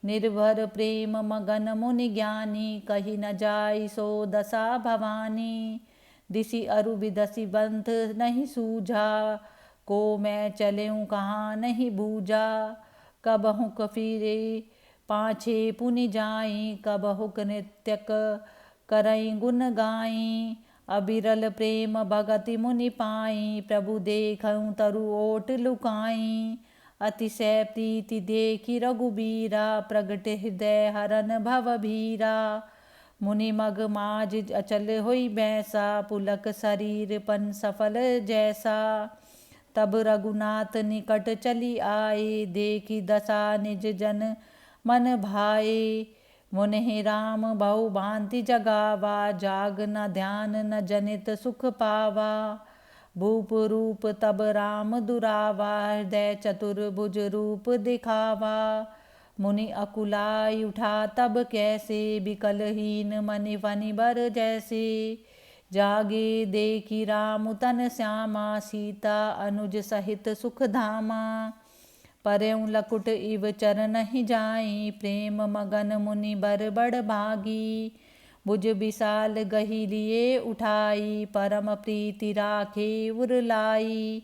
निर्भर प्रेम मगन मुनि ज्ञानी, कही न जाय सो दशा भवानी। दिशि अरु बिदसि बंध नहीं सूझा, को मैं चलेऊँ कहाँ नहीं बूझा। कब हुक फिरे पाछे पुनि जाई, कब हुक नृत्यक करई गुण गाई। अबिरल प्रेम भगति मुनि पाई, प्रभु देखऊँ तरु ओट लुकाई। अतिशय प्रीति देखी रघुबीरा, प्रगट हृदय हरन भव भीरा। मुनि मग माज अचल होई बैसा, पुलक शरीर पन सफल जैसा। तब रघुनाथ निकट चली आए, देखी दशा निज जन मन भाए। मुनि राम बहु भांति जगावा, जाग न ध्यान न जनित सुख पावा। भूप रूप तब राम दुरावा, हृदय चतुर्भुज रूप दिखावा। मुनि अकुलाई उठा तब कैसे, बिकलहीन मनि फनि बर जैसे। जागे देखी राम तन श्यामा, सीता अनुज सहित सुख धामा। परयउ लकुट इव चरण ही जाई, प्रेम मगन मुनि बर बड़ भागी। भुज विशाल गही लिए उठाई, परम प्रीति राखे उर लाई।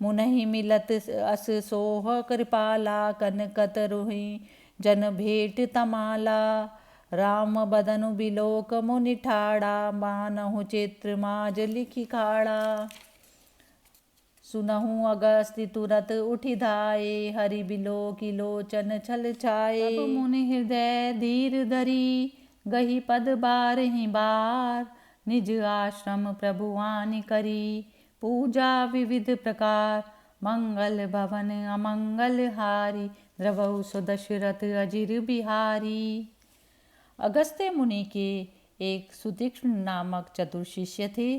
मुनहि मिलत अस सोह कृपाला, कनकत रुहि जन भेट तमाला। राम बदनु बिलोक मुनि ठाड़ा, मानहु चित्र माज लिखि खाड़ा। सुनहु अगस्त्य तुरत उठि धाये, हरि बिलो की लोचन छल छाए। तब मुनि हृदय धीर धरी, गही पद बारहि बार। निज आश्रम प्रभु आनि करी, पूजा विविध प्रकार। मंगल भवन अमंगल हारी, द्रवहु सो दशरथ अजिर बिहारी। अगस्त्य मुनि के एक सुतीक्ष्ण नामक चतुर शिष्य थे।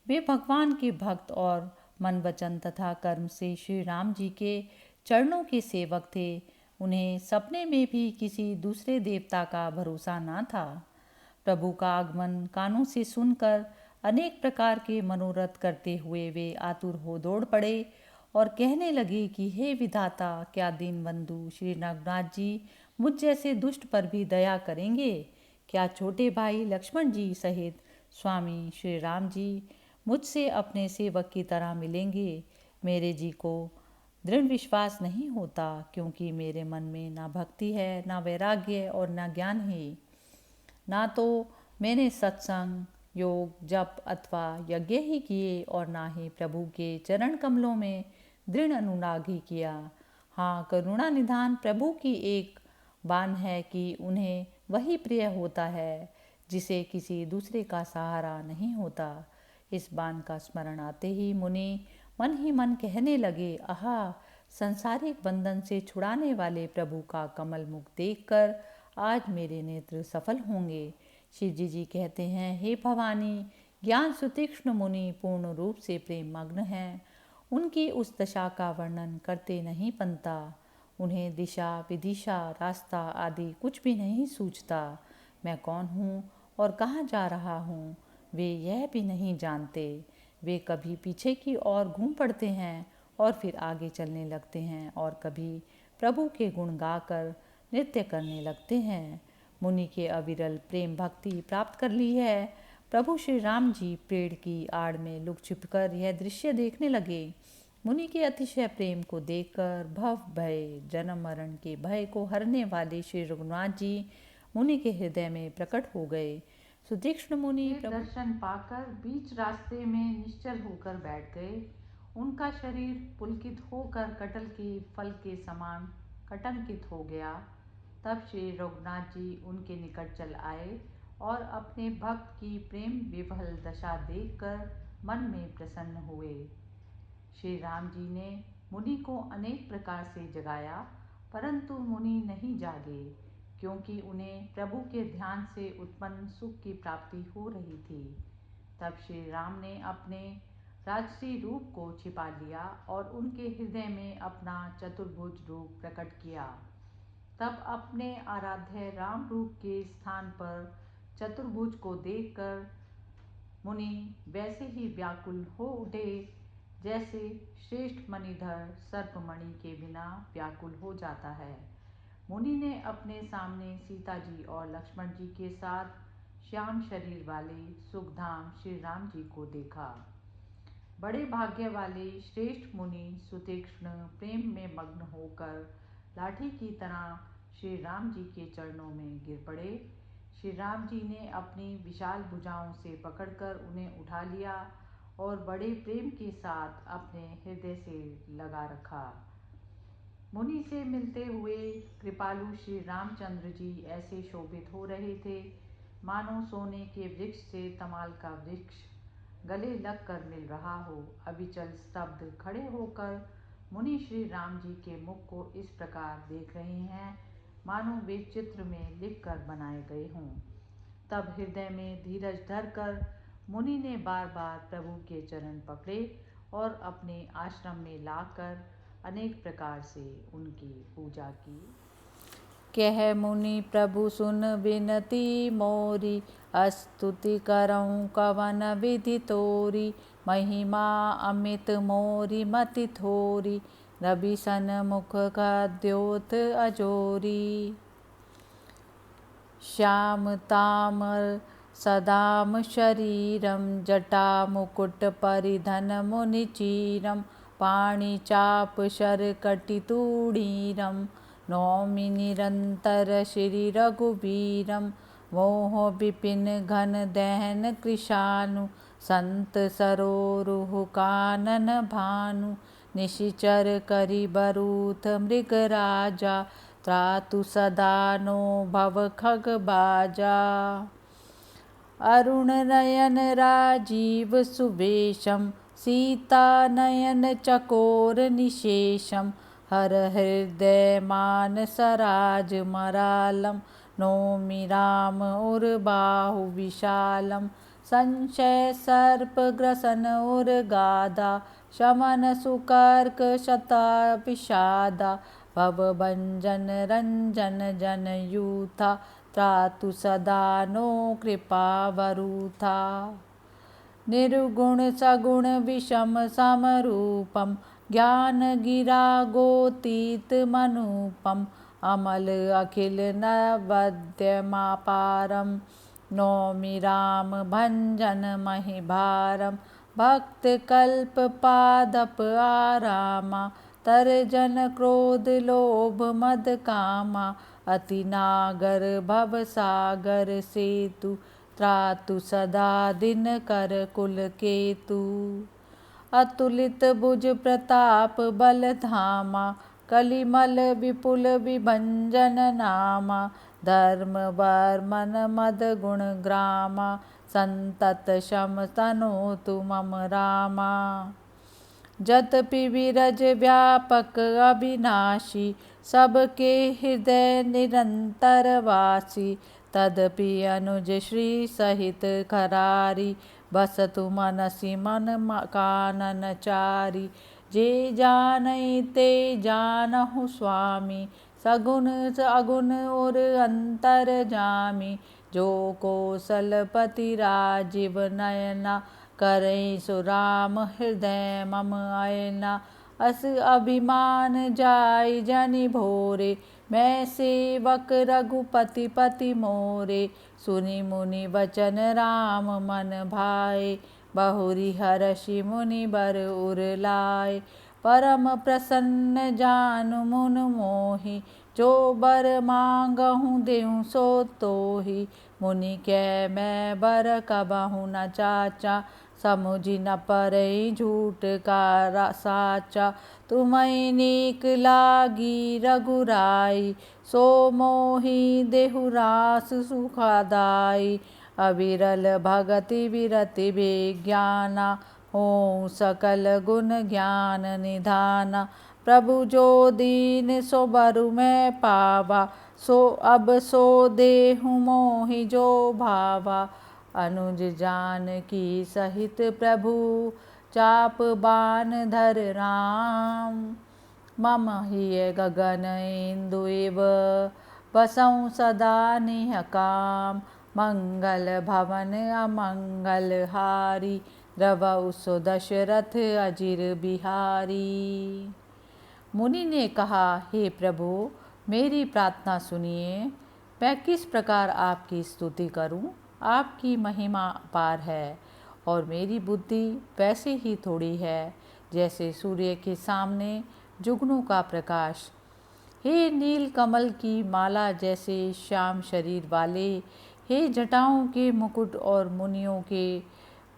वे भगवान के भक्त और मन वचन तथा कर्म से श्री राम जी के चरणों के सेवक थे। उन्हें सपने में भी किसी दूसरे देवता का भरोसा न था। प्रभु का आगमन कानों से सुनकर अनेक प्रकार के मनोरथ करते हुए वे आतुर हो दौड़ पड़े और कहने लगे कि हे विधाता, क्या दीन बंधु श्री रघुनाथ जी मुझ जैसे दुष्ट पर भी दया करेंगे? क्या छोटे भाई लक्ष्मण जी सहित स्वामी श्री राम जी मुझसे अपने सेवक की तरह मिलेंगे? मेरे जी को दृढ़ विश्वास नहीं होता, क्योंकि मेरे मन में ना भक्ति है, ना वैराग्य और ना ज्ञान है। ना तो मैंने सत्संग, योग, जप अथवा यज्ञ ही किए और ना ही प्रभु के चरण कमलों में दृढ़ अनुराग ही किया। हाँ, करुणा निधान प्रभु की एक बान है कि उन्हें वही प्रिय होता है जिसे किसी दूसरे का सहारा नहीं होता। इस बान का स्मरण आते ही मुनि मन ही मन कहने लगे, आहा, संसारिक बंधन से छुड़ाने वाले प्रभु का कमल मुख देखकर आज मेरे नेत्र सफल होंगे। शिव जी कहते हैं, हे भवानी, ज्ञान सुतीक्ष्ण मुनि पूर्ण रूप से प्रेम मग्न हैं। उनकी उस दशा का वर्णन करते नहीं बनता। उन्हें दिशा विदिशा रास्ता आदि कुछ भी नहीं सूझता। मैं कौन हूँ और कहाँ जा रहा हूँ वे यह भी नहीं जानते। वे कभी पीछे की ओर घूम पड़ते हैं और फिर आगे चलने लगते हैं और कभी प्रभु के गुण गाकर नृत्य करने लगते हैं। मुनि के अविरल प्रेम भक्ति प्राप्त कर ली है। प्रभु श्री राम जी पेड़ की आड़ में लुक छिपकर यह दृश्य देखने लगे। मुनि के अतिशय प्रेम को देखकर भव भय जन्म मरण के भय को हरने वाले श्री रघुनाथ जी मुनि के हृदय में प्रकट हो गए। सुतीक्ष्ण मुनि दर्शन पाकर बीच रास्ते में निश्चल होकर बैठ गए। उनका शरीर पुलकित होकर कटल के फल के समान कटंकित हो गया। तब श्री रघुनाथ जी उनके निकट चल आए और अपने भक्त की प्रेम विफल दशा देखकर मन में प्रसन्न हुए। श्री राम जी ने मुनि को अनेक प्रकार से जगाया, परंतु मुनि नहीं जागे, क्योंकि उन्हें प्रभु के ध्यान से उत्पन्न सुख की प्राप्ति हो रही थी। तब श्री राम ने अपने राजसी रूप को छिपा लिया और उनके हृदय में अपना चतुर्भुज रूप प्रकट किया। तब अपने आराध्य राम रूप के स्थान पर चतुर्भुज को देखकर मुनि वैसे ही व्याकुल हो उठे जैसे श्रेष्ठ मणिधर सर्पमणि के बिना व्याकुल हो जाता है। मुनि ने अपने सामने सीता जी और लक्ष्मण जी के साथ श्याम शरीर वाले सुखधाम श्री राम जी को देखा। बड़े भाग्य वाले श्रेष्ठ मुनि सुतीक्ष्ण प्रेम में मग्न होकर लाठी की तरह श्री राम जी के चरणों में गिर पड़े। श्री राम जी ने अपनी विशाल भुजाओं से पकड़कर उन्हें उठा लिया और बड़े प्रेम के साथ अपने हृदय से लगा रखा। मुनि से मिलते हुए कृपालु श्री रामचंद्र जी ऐसे शोभित हो रहे थे मानो सोने के वृक्ष से तमाल का वृक्ष गले लग कर मिल रहा हो। अविचल स्तब्ध खड़े होकर मुनि श्री राम जी के मुख को इस प्रकार देख रहे हैं मानो वे चित्र में लिख कर बनाए गए हों। तब हृदय में धीरज धरकर मुनि ने बार बार प्रभु के चरण पकड़े और अपने आश्रम में लाकर अनेक प्रकार से उनकी पूजा की। कह मुनि प्रभु सुन विनती मोरी, स्तुति करऊँ कवन विधि तोरी। महिमा अमित मोरी मति थोरी, रवि सन मुख का द्योत अजोरी। श्याम तामर सदाम शरीरम, जटा मुकुट परिधन मुनिचीरम। पाणि चाप शर कटितूणीरम, नौमि निरंतर श्री रघुबीरम। मोह विपिन घन दहन कृशानु, संत सरोरुह कानन भानु। निशिचर करि बरूथ मृग राजा, त्रातु सदा नो भव खग बाजा। अरुण नयन राजीव सुवेशम, सीता नयन चकोर निशेषम। हर हृदय मान सराज मरालम, नौमि राम उर्बाहु विशालम। संशय सर्प ग्रसन उर गादा, शमन सुकर्क शता विषादा। भवभंजन रंजन जन यूथा, त्रातु सदा नो कृपा वरूथा। निर्गुण सगुण विषम समरूपम, ज्ञान गिरा गोतीत मनुपम। अमल अखिल नवद्यमापारम, नौमि राम भंजन महिभारम। भक्त कल्प पादप आरामा, तर्जन क्रोध लोभ मद कामा। अति नागर भव सागर सेतु, त्रातु सदा दिन कर कुल केतु। अतुलित भुज प्रताप बल धामा, कलिमल विपुल विभंजन नामा। धर्म वर्मन मद गुण ग्रामा, संतत शम तनोतु मम रामा। जतपि विरज व्यापक अविनाशी, सबके हृदय निरंतर वासी। तदपि अनुज श्री सहित खरारी, बसतु मनसि मन कानन चारी। जे जानई ते जानहु स्वामी, सगुण अगुण और अंतर जामी। जो कौशलपति राजीव नयना, करई सो राम हृदय मम आयना। अस अभिमान जाय जनि भोरे, मैं सेवक रघुपति पति मोरे। सुनि मुनि वचन राम मन भाए, बहुरी हर्षि मुनि बर उर लाए। परम प्रसन्न जानु मुन मोहि, जो बर मांगहु देहु सो तोहि। मुनि कै मैं बर कबहु न चाचा, समुझि न परई झूठ का साचा। तुम्हें नीक लागी रघुराई, सो मोहि देहु रास सुखदाई। अविरल भगति विरति विज्ञाना, हों सकल गुण ज्ञान निधाना। प्रभु जो दीन सो बरु मैं पावा, सो अब सो देहु मोहि जो भावा। अनुज जानकी सहित प्रभु, चाप बान धर राम। मम हिय गगन इंदु इव, बसऊं सदा निह काम। मंगल भवन अमंगल हारी, द्रवउ सो दशरथ अजिर बिहारी। मुनि ने कहा, हे प्रभु, मेरी प्रार्थना सुनिए। मैं किस प्रकार आपकी स्तुति करूं? आपकी महिमा अपार है और मेरी बुद्धि वैसे ही थोड़ी है जैसे सूर्य के सामने जुगनू का प्रकाश। हे नील कमल की माला जैसे श्याम शरीर वाले, हे जटाओं के मुकुट और मुनियों के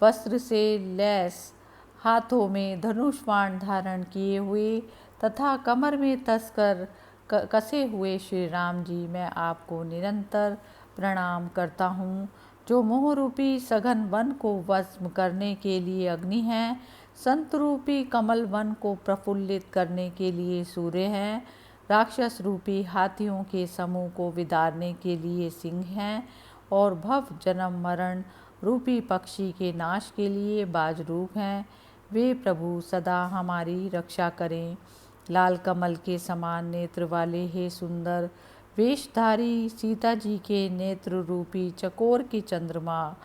वस्त्र से लैस, हाथों में धनुष बाण धारण किए हुए तथा कमर में तस्कर कसे हुए श्री राम जी, मैं आपको निरंतर प्रणाम करता हूँ। जो मोह रूपी सघन वन को भस्म करने के लिए अग्नि है, संत रूपी कमल वन को प्रफुल्लित करने के लिए सूर्य है, राक्षस रूपी हाथियों के समूह को विदारने के लिए सिंह हैं, और भव जन्म मरण रूपी पक्षी के नाश के लिए बाजरूप हैं। वे प्रभु सदा हमारी रक्षा करें। लाल कमल के समान नेत्र वाले हे सुंदर वेशधारी सीता जी के नेत्र रूपी चकोर के चंद्रमा,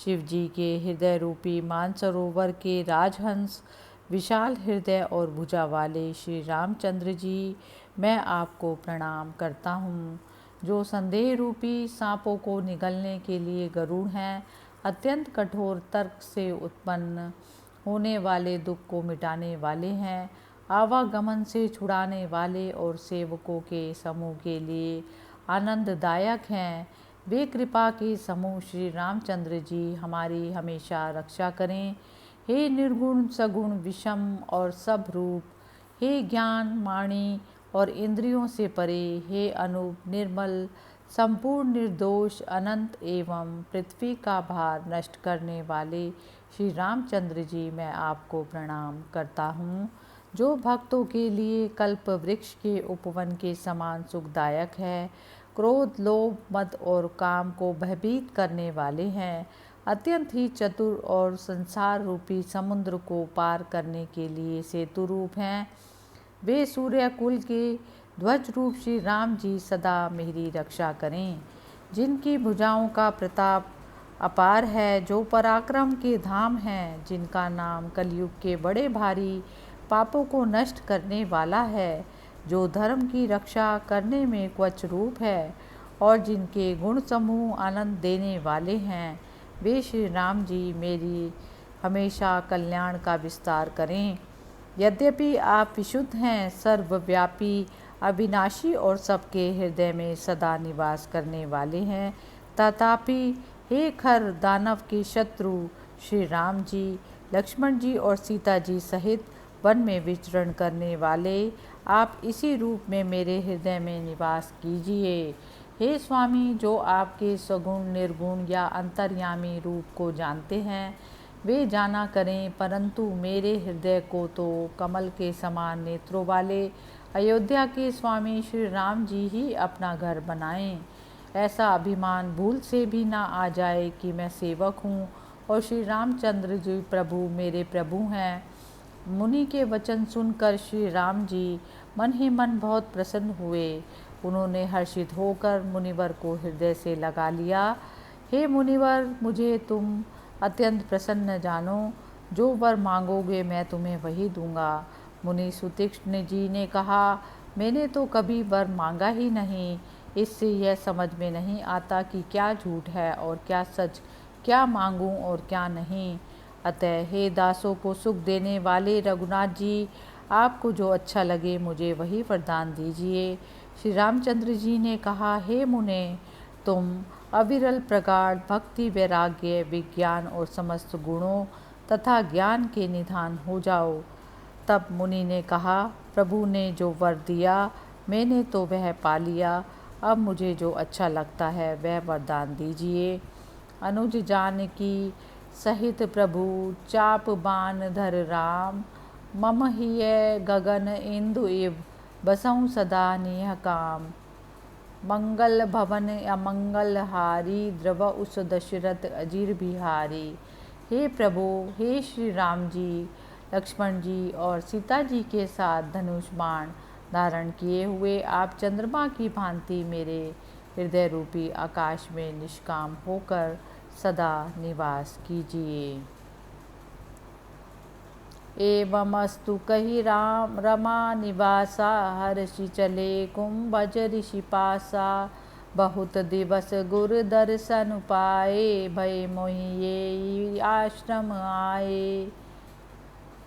शिव जी के हृदय रूपी मानसरोवर के राजहंस, विशाल हृदय और भुजा वाले श्री रामचंद्र जी, मैं आपको प्रणाम करता हूँ। जो संदेह रूपी सांपों को निगलने के लिए गरुड़ हैं, अत्यंत कठोर तर्क से उत्पन्न होने वाले दुख को मिटाने वाले हैं, आवागमन से छुड़ाने वाले और सेवकों के समूह के लिए आनंददायक हैं। वे कृपा के समूह श्री रामचंद्र जी हमारी हमेशा रक्षा करें। हे निर्गुण सगुण विषम और सब रूप, हे ज्ञान वाणी और इंद्रियों से परे, हे अनूप निर्मल संपूर्ण निर्दोष अनंत एवं पृथ्वी का भार नष्ट करने वाले श्री रामचंद्र जी, मैं आपको प्रणाम करता हूँ। जो भक्तों के लिए कल्प वृक्ष के उपवन के समान सुखदायक है, क्रोध लोभ मद और काम को भयभीत करने वाले हैं, अत्यंत ही चतुर और संसार रूपी समुद्र को पार करने के लिए सेतु रूप हैं। वे सूर्य कुल के ध्वज रूप श्री राम जी सदा मेरी रक्षा करें। जिनकी भुजाओं का प्रताप अपार है, जो पराक्रम के धाम हैं, जिनका नाम कलयुग के बड़े भारी पापों को नष्ट करने वाला है, जो धर्म की रक्षा करने में क्वच रूप है और जिनके गुण समूह आनंद देने वाले हैं, वे श्री राम जी मेरी हमेशा कल्याण का विस्तार करें। यद्यपि आप विशुद्ध हैं, सर्वव्यापी, अविनाशी और सबके हृदय में सदा निवास करने वाले हैं, तथापि हे खर दानव के शत्रु श्री राम जी, लक्ष्मण जी और सीता जी सहित वन में विचरण करने वाले, आप इसी रूप में मेरे हृदय में निवास कीजिए। हे स्वामी, जो आपके सगुण निर्गुण या अंतर्यामी रूप को जानते हैं, वे जाना करें, परंतु मेरे हृदय को तो कमल के समान नेत्रों वाले अयोध्या के स्वामी श्री राम जी ही अपना घर बनाएं। ऐसा अभिमान भूल से भी ना आ जाए कि मैं सेवक हूँ और श्री रामचंद्र जी प्रभु मेरे प्रभु हैं। मुनि के वचन सुनकर श्री राम जी मन ही मन बहुत प्रसन्न हुए। उन्होंने हर्षित होकर मुनिवर को हृदय से लगा लिया। हे मुनिवर, मुझे तुम अत्यंत प्रसन्न जानो। जो वर मांगोगे मैं तुम्हें वही दूंगा। मुनि सुतीक्ष्ण जी ने कहा, मैंने तो कभी वर मांगा ही नहीं। इससे यह समझ में नहीं आता कि क्या झूठ है और क्या सच, क्या मांगूं और क्या नहीं। अतः हे दासों को सुख देने वाले रघुनाथ जी, आपको जो अच्छा लगे मुझे वही वरदान दीजिए। श्री रामचंद्र जी ने कहा, हे मुने, तुम अविरल प्रगाढ़ भक्ति, वैराग्य, विज्ञान और समस्त गुणों तथा ज्ञान के निधान हो जाओ। तब मुनि ने कहा, प्रभु ने जो वर दिया मैंने तो वह पा लिया। अब मुझे जो अच्छा लगता है वह वरदान दीजिए। अनुज जानकी सहित प्रभु चाप बान धर राम। मम हिय गगन इंदु इव बसऊं सदा निह काम। मंगल भवन अमंगल हारी, द्रव उस दशरथ अजीर बिहारी। हे प्रभु, हे श्री राम जी, लक्ष्मण जी और सीता जी के साथ धनुष बाण धारण किए हुए आप चंद्रमा की भांति मेरे हृदय रूपी आकाश में निष्काम होकर सदा निवास कीजिए। एवमस्तु कही राम रमा निवासा, हर्षि चले कुंभज ऋषि पासा। बहुत दिवस गुर दर्शन पाए, भय मोहि ये आश्रम आए।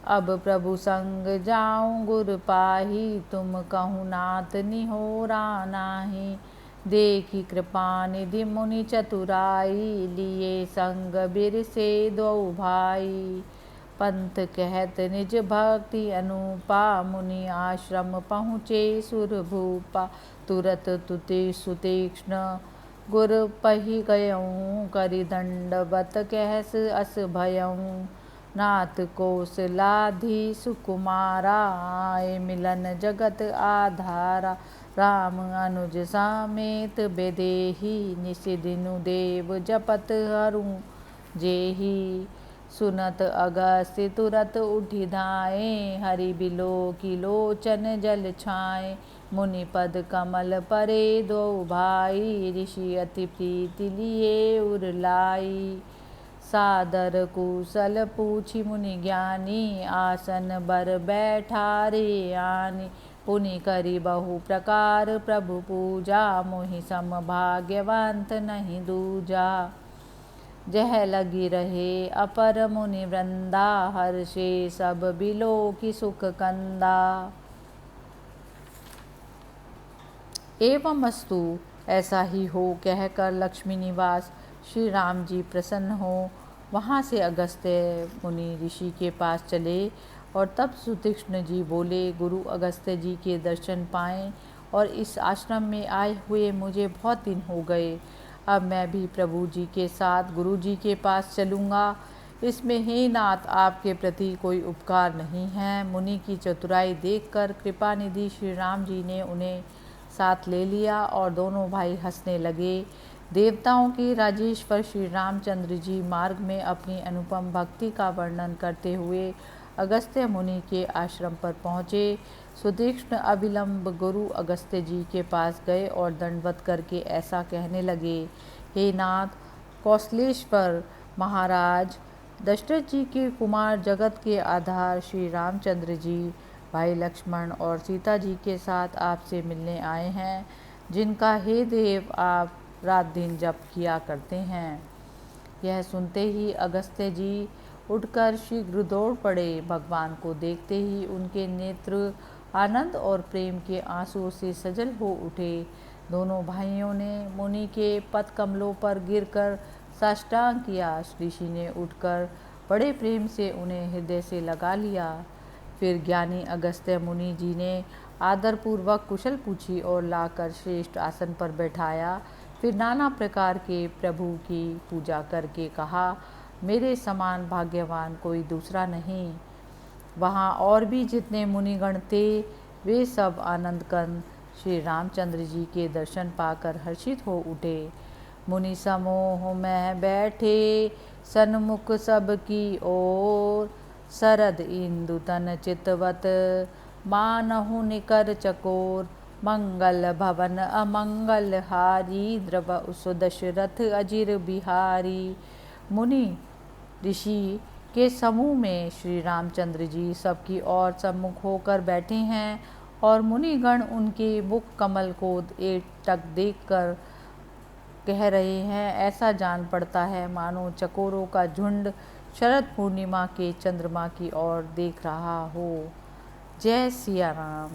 अब प्रभु संग जाऊं गुर पाही, तुम कहूँ नाथ निहोरा नाही। देखी कृपा निधि मुनि चतुराई, लिए संग बिर से दो भाई। पंथ कहत निज भक्ति अनुपा, मुनि आश्रम पहुँचे सुर भूपा। तुरत तुति सुतीक्ष्ण गुर पही गयऊँ, करि दंडवत कहस अस भयऊँ। नाथ कौशलाधि सुकुमारा, आए मिलन जगत आधारा। राम अनुज समेत बेदेही, निस दिनु देव जपत हरुँ जेही। सुनत अगस्त्य तुरत उठि धाये, हरि बिलो की लोचन जल छाए। मुनि पद कमल परे दो भाई, ऋषि अति प्रीति लिए उर लाई। सादर कुशल पूछी मुनि ज्ञानी, आसन बर बैठारे आनी। पुनि करी बहु प्रकार प्रभु पूजा, मोहि सम भाग्यवंत नहीं दूजा। जह लगी रहे अपर मुनि वृंदा, हर्षे सब बिलो की सुख कंदा। एवं अस्तु, ऐसा ही हो कहकर लक्ष्मी निवास श्री राम जी प्रसन्न हो वहाँ से अगस्त्य मुनि ऋषि के पास चले। और तब सुतीक्ष्ण जी बोले, गुरु अगस्त्य जी के दर्शन पाएं और इस आश्रम में आए हुए मुझे बहुत दिन हो गए। अब मैं भी प्रभु जी के साथ गुरु जी के पास चलूँगा। इसमें हे नाथ, आपके प्रति कोई उपकार नहीं है। मुनि की चतुराई देखकर कृपा निधि श्री राम जी ने उन्हें साथ ले लिया और दोनों भाई हंसने लगे। देवताओं के राजेश्वर श्री रामचंद्र जी मार्ग में अपनी अनुपम भक्ति का वर्णन करते हुए अगस्त्य मुनि के आश्रम पर पहुँचे। सुतीक्ष्ण अविलंब गुरु अगस्त्य जी के पास गए और दंडवत करके ऐसा कहने लगे, हे नाथ कौशलेश्वर महाराज, दशरथ जी के कुमार, जगत के आधार श्री रामचंद्र जी भाई लक्ष्मण और सीता जी के साथ आपसे मिलने आए हैं, जिनका हे देव आप रात दिन जप किया करते हैं। यह सुनते ही अगस्त्य जी उठकर शीघ्र दौड़ पड़े। भगवान को देखते ही उनके नेत्र आनंद और प्रेम के आंसुओं से सजल हो उठे। दोनों भाइयों ने मुनि के पद कमलों पर गिरकर साष्टांग किया। ऋषि ने उठकर बड़े प्रेम से उन्हें हृदय से लगा लिया। फिर ज्ञानी अगस्त्य मुनि जी ने आदरपूर्वक कुशल पूछी और लाकर श्रेष्ठ आसन पर बैठाया। फिर नाना प्रकार के प्रभु की पूजा करके कहा, मेरे समान भाग्यवान कोई दूसरा नहीं। वहाँ और भी जितने मुनिगण थे वे सब आनंद कंद श्री रामचंद्र जी के दर्शन पाकर हर्षित हो उठे। मुनि समूह में बैठे सन्मुख सब की ओर, शरद इंदु तन चितवत, मानहु निकर चकोर, मंगल भवन अमंगल हारी, द्रव सुदशरथ अजिर बिहारी। मुनि ऋषि के समूह में श्री रामचंद्र जी सबकी ओर सम्मुख होकर बैठे हैं और मुनिगण उनके मुख कमल को एकटक देखकर कह रहे हैं। ऐसा जान पड़ता है मानो चकोरों का झुंड शरद पूर्णिमा के चंद्रमा की ओर देख रहा हो। जय सिया राम।